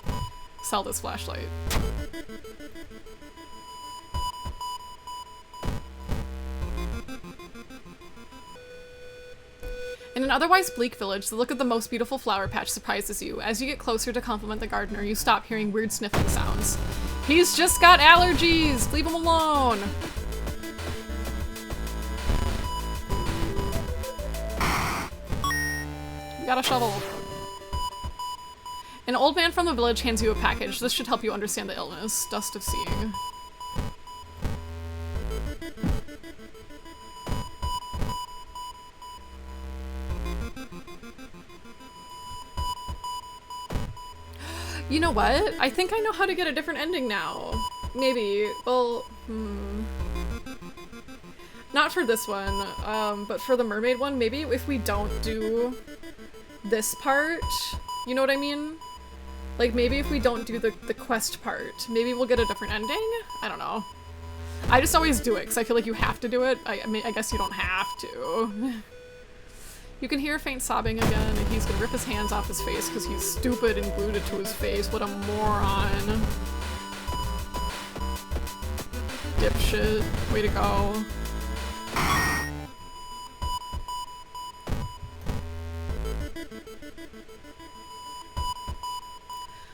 Sell this flashlight. In an otherwise bleak village, the look of the most beautiful flower patch surprises you. As you get closer to compliment the gardener, you stop hearing weird sniffling sounds. He's just got allergies! Leave him alone! We got a shovel. An old man from the village hands you a package. This should help you understand the illness. Dust of seeing. You know what? I think I know how to get a different ending now. Maybe. Well, not for this one, but for the mermaid one, maybe if we don't do this part, you know what I mean? Like, maybe if we don't do the quest part, maybe we'll get a different ending? I don't know. I just always do it, because I feel like you have to do it. I mean, I guess you don't have to. You can hear faint sobbing again, and he's gonna rip his hands off his face because he's stupid and glued it to his face. What a moron. Dipshit. Way to go.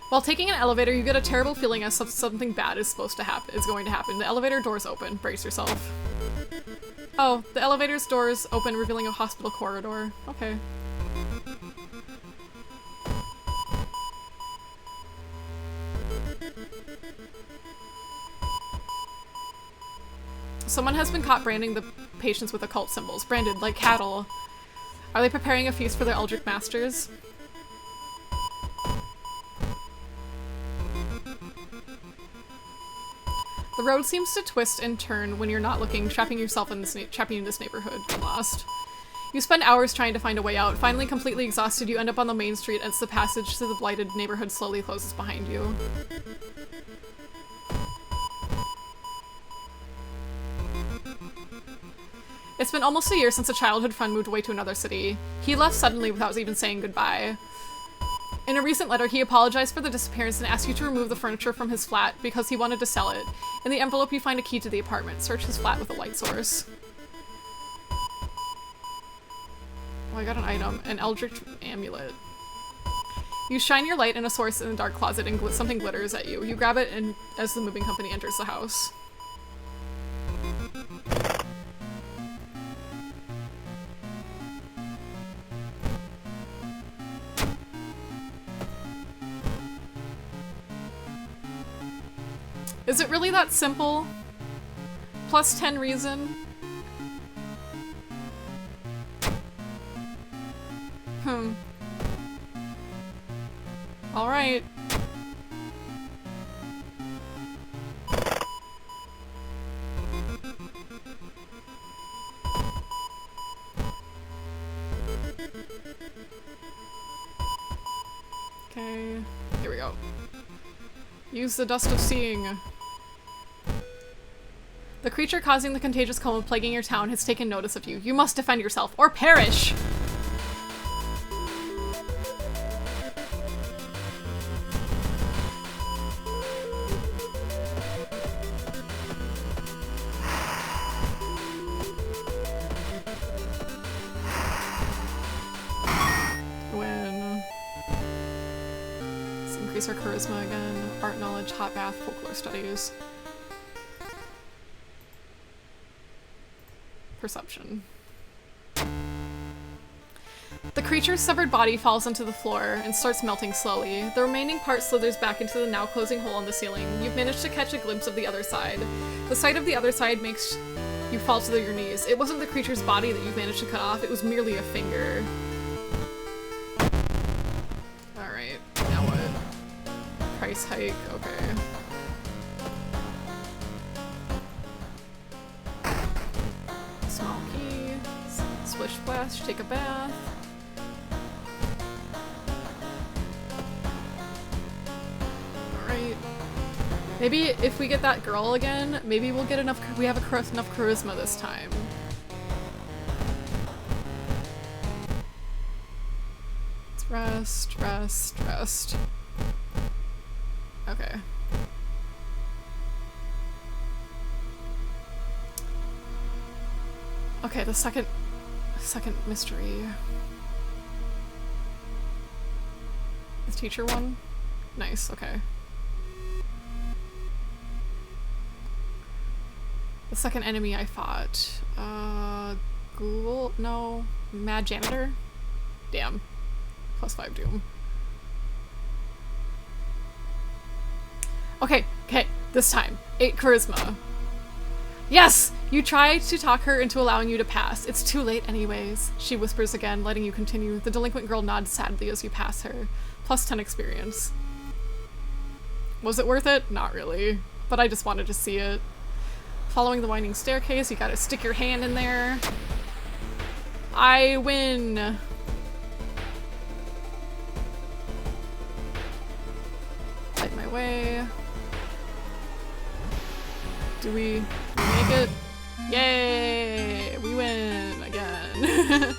While taking an elevator, you get a terrible feeling as something bad is going to happen. The elevator doors open. Brace yourself. Oh, the elevator's doors open, revealing a hospital corridor. Okay. Someone has been caught branding the patients with occult symbols. Branded like cattle. Are they preparing a feast for their eldritch masters? The road seems to twist and turn when you're not looking, trapping you in this neighborhood. You're lost. You spend hours trying to find a way out. Finally, completely exhausted, you end up on the main street as the passage to the blighted neighborhood slowly closes behind you. It's been almost a year since a childhood friend moved away to another city. He left suddenly without even saying goodbye. In a recent letter, he apologized for the disappearance and asked you to remove the furniture from his flat because he wanted to sell it. In the envelope, you find a key to the apartment. Search his flat with a light source. Oh, I got an item. An eldritch amulet. You shine your light in a source in a dark closet and something glitters at you. You grab it and as the moving company enters the house. Is it really that simple? Plus 10 reason? Alright. Okay, here we go. Use the dust of seeing. The creature causing the contagious coma plaguing your town has taken notice of you. You must defend yourself or perish! Win. Let's increase our charisma again. Art knowledge, hot bath, folklore studies. Perception. The creature's severed body falls onto the floor and starts melting slowly. The remaining part slithers back into the now closing hole in the ceiling. You've managed to catch a glimpse of the other side. The sight of the other side makes you fall to your knees. It wasn't the creature's body that you managed to cut off, it was merely a finger. Alright, now what? Price hike, okay. Small key, splish splash, take a bath. Alright. Maybe if we get that girl again, maybe we'll get enough, we have enough charisma this time. Let's rest, rest, rest. Okay. Okay, the second mystery. Is teacher one? Nice, okay. The second enemy I fought. Ghoul? No. Mad Janitor? Damn. +5 Doom. Okay, this time. 8 charisma. Yes! You try to talk her into allowing you to pass. It's too late anyways, she whispers again, letting you continue. The delinquent girl nods sadly as you pass her. +10 experience. Was it worth it? Not really. But I just wanted to see it. Following the winding staircase, you gotta stick your hand in there. I win! Light my way. Do we make it? Yay! We win again.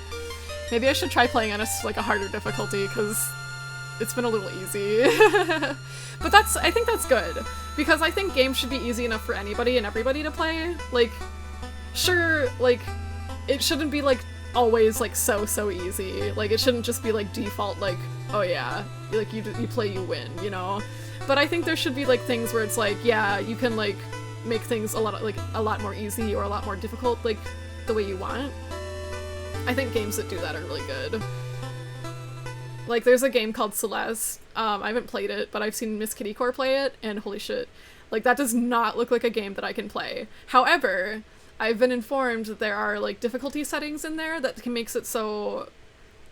Maybe I should try playing on a harder difficulty because it's been a little easy. But I think that's good because I think games should be easy enough for anybody and everybody to play. Like, sure, like, it shouldn't be always so easy. Like, it shouldn't just be default oh yeah, you play, you win, you know? But I think there should be things where it's yeah, you can make things a lot more easy or a lot more difficult, the way you want. I think games that do that are really good. Like, there's a game called Celeste. I haven't played it, but I've seen Miss Kittycore play it, and holy shit. Like, that does not look like a game that I can play. However, I've been informed that there are, like, difficulty settings in there that makes it so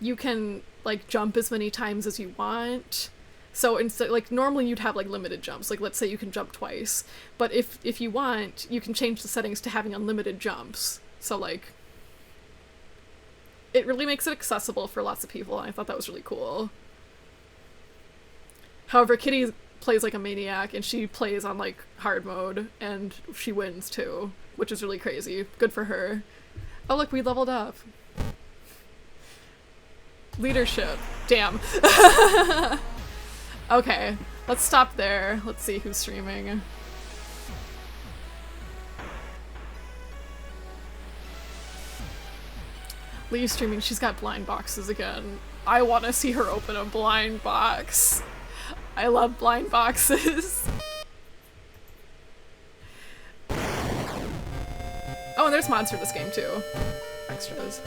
you can, like, jump as many times as you want. So instead, like, normally you'd have, like, limited jumps. Like, let's say you can jump twice. But if you want, you can change the settings to having unlimited jumps. So, like, it really makes it accessible for lots of people, and I thought that was really cool. However, Kitty plays like a maniac, and she plays on, like, hard mode, and she wins, too, which is really crazy. Good for her. Oh, look, we leveled up. Leadership. Damn. Okay, let's stop there. Let's see who's streaming. Lee's streaming. She's got blind boxes again. I want to see her open a blind box. I love blind boxes. Oh, and there's mods for this game too. Extras.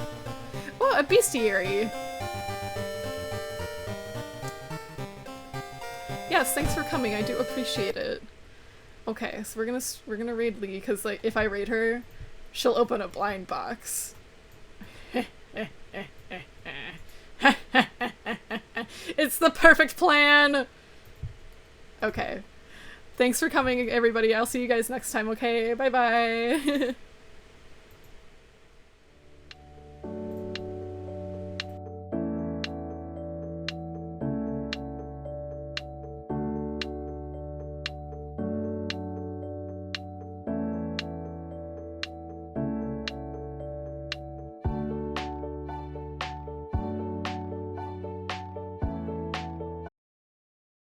Oh, a bestiary. Yes, thanks for coming. I do appreciate it. Okay, so we're gonna raid Lee because, like, if I raid her, she'll open a blind box. It's the perfect plan. Okay. Thanks for coming, everybody. I'll see you guys next time, okay? Bye-bye.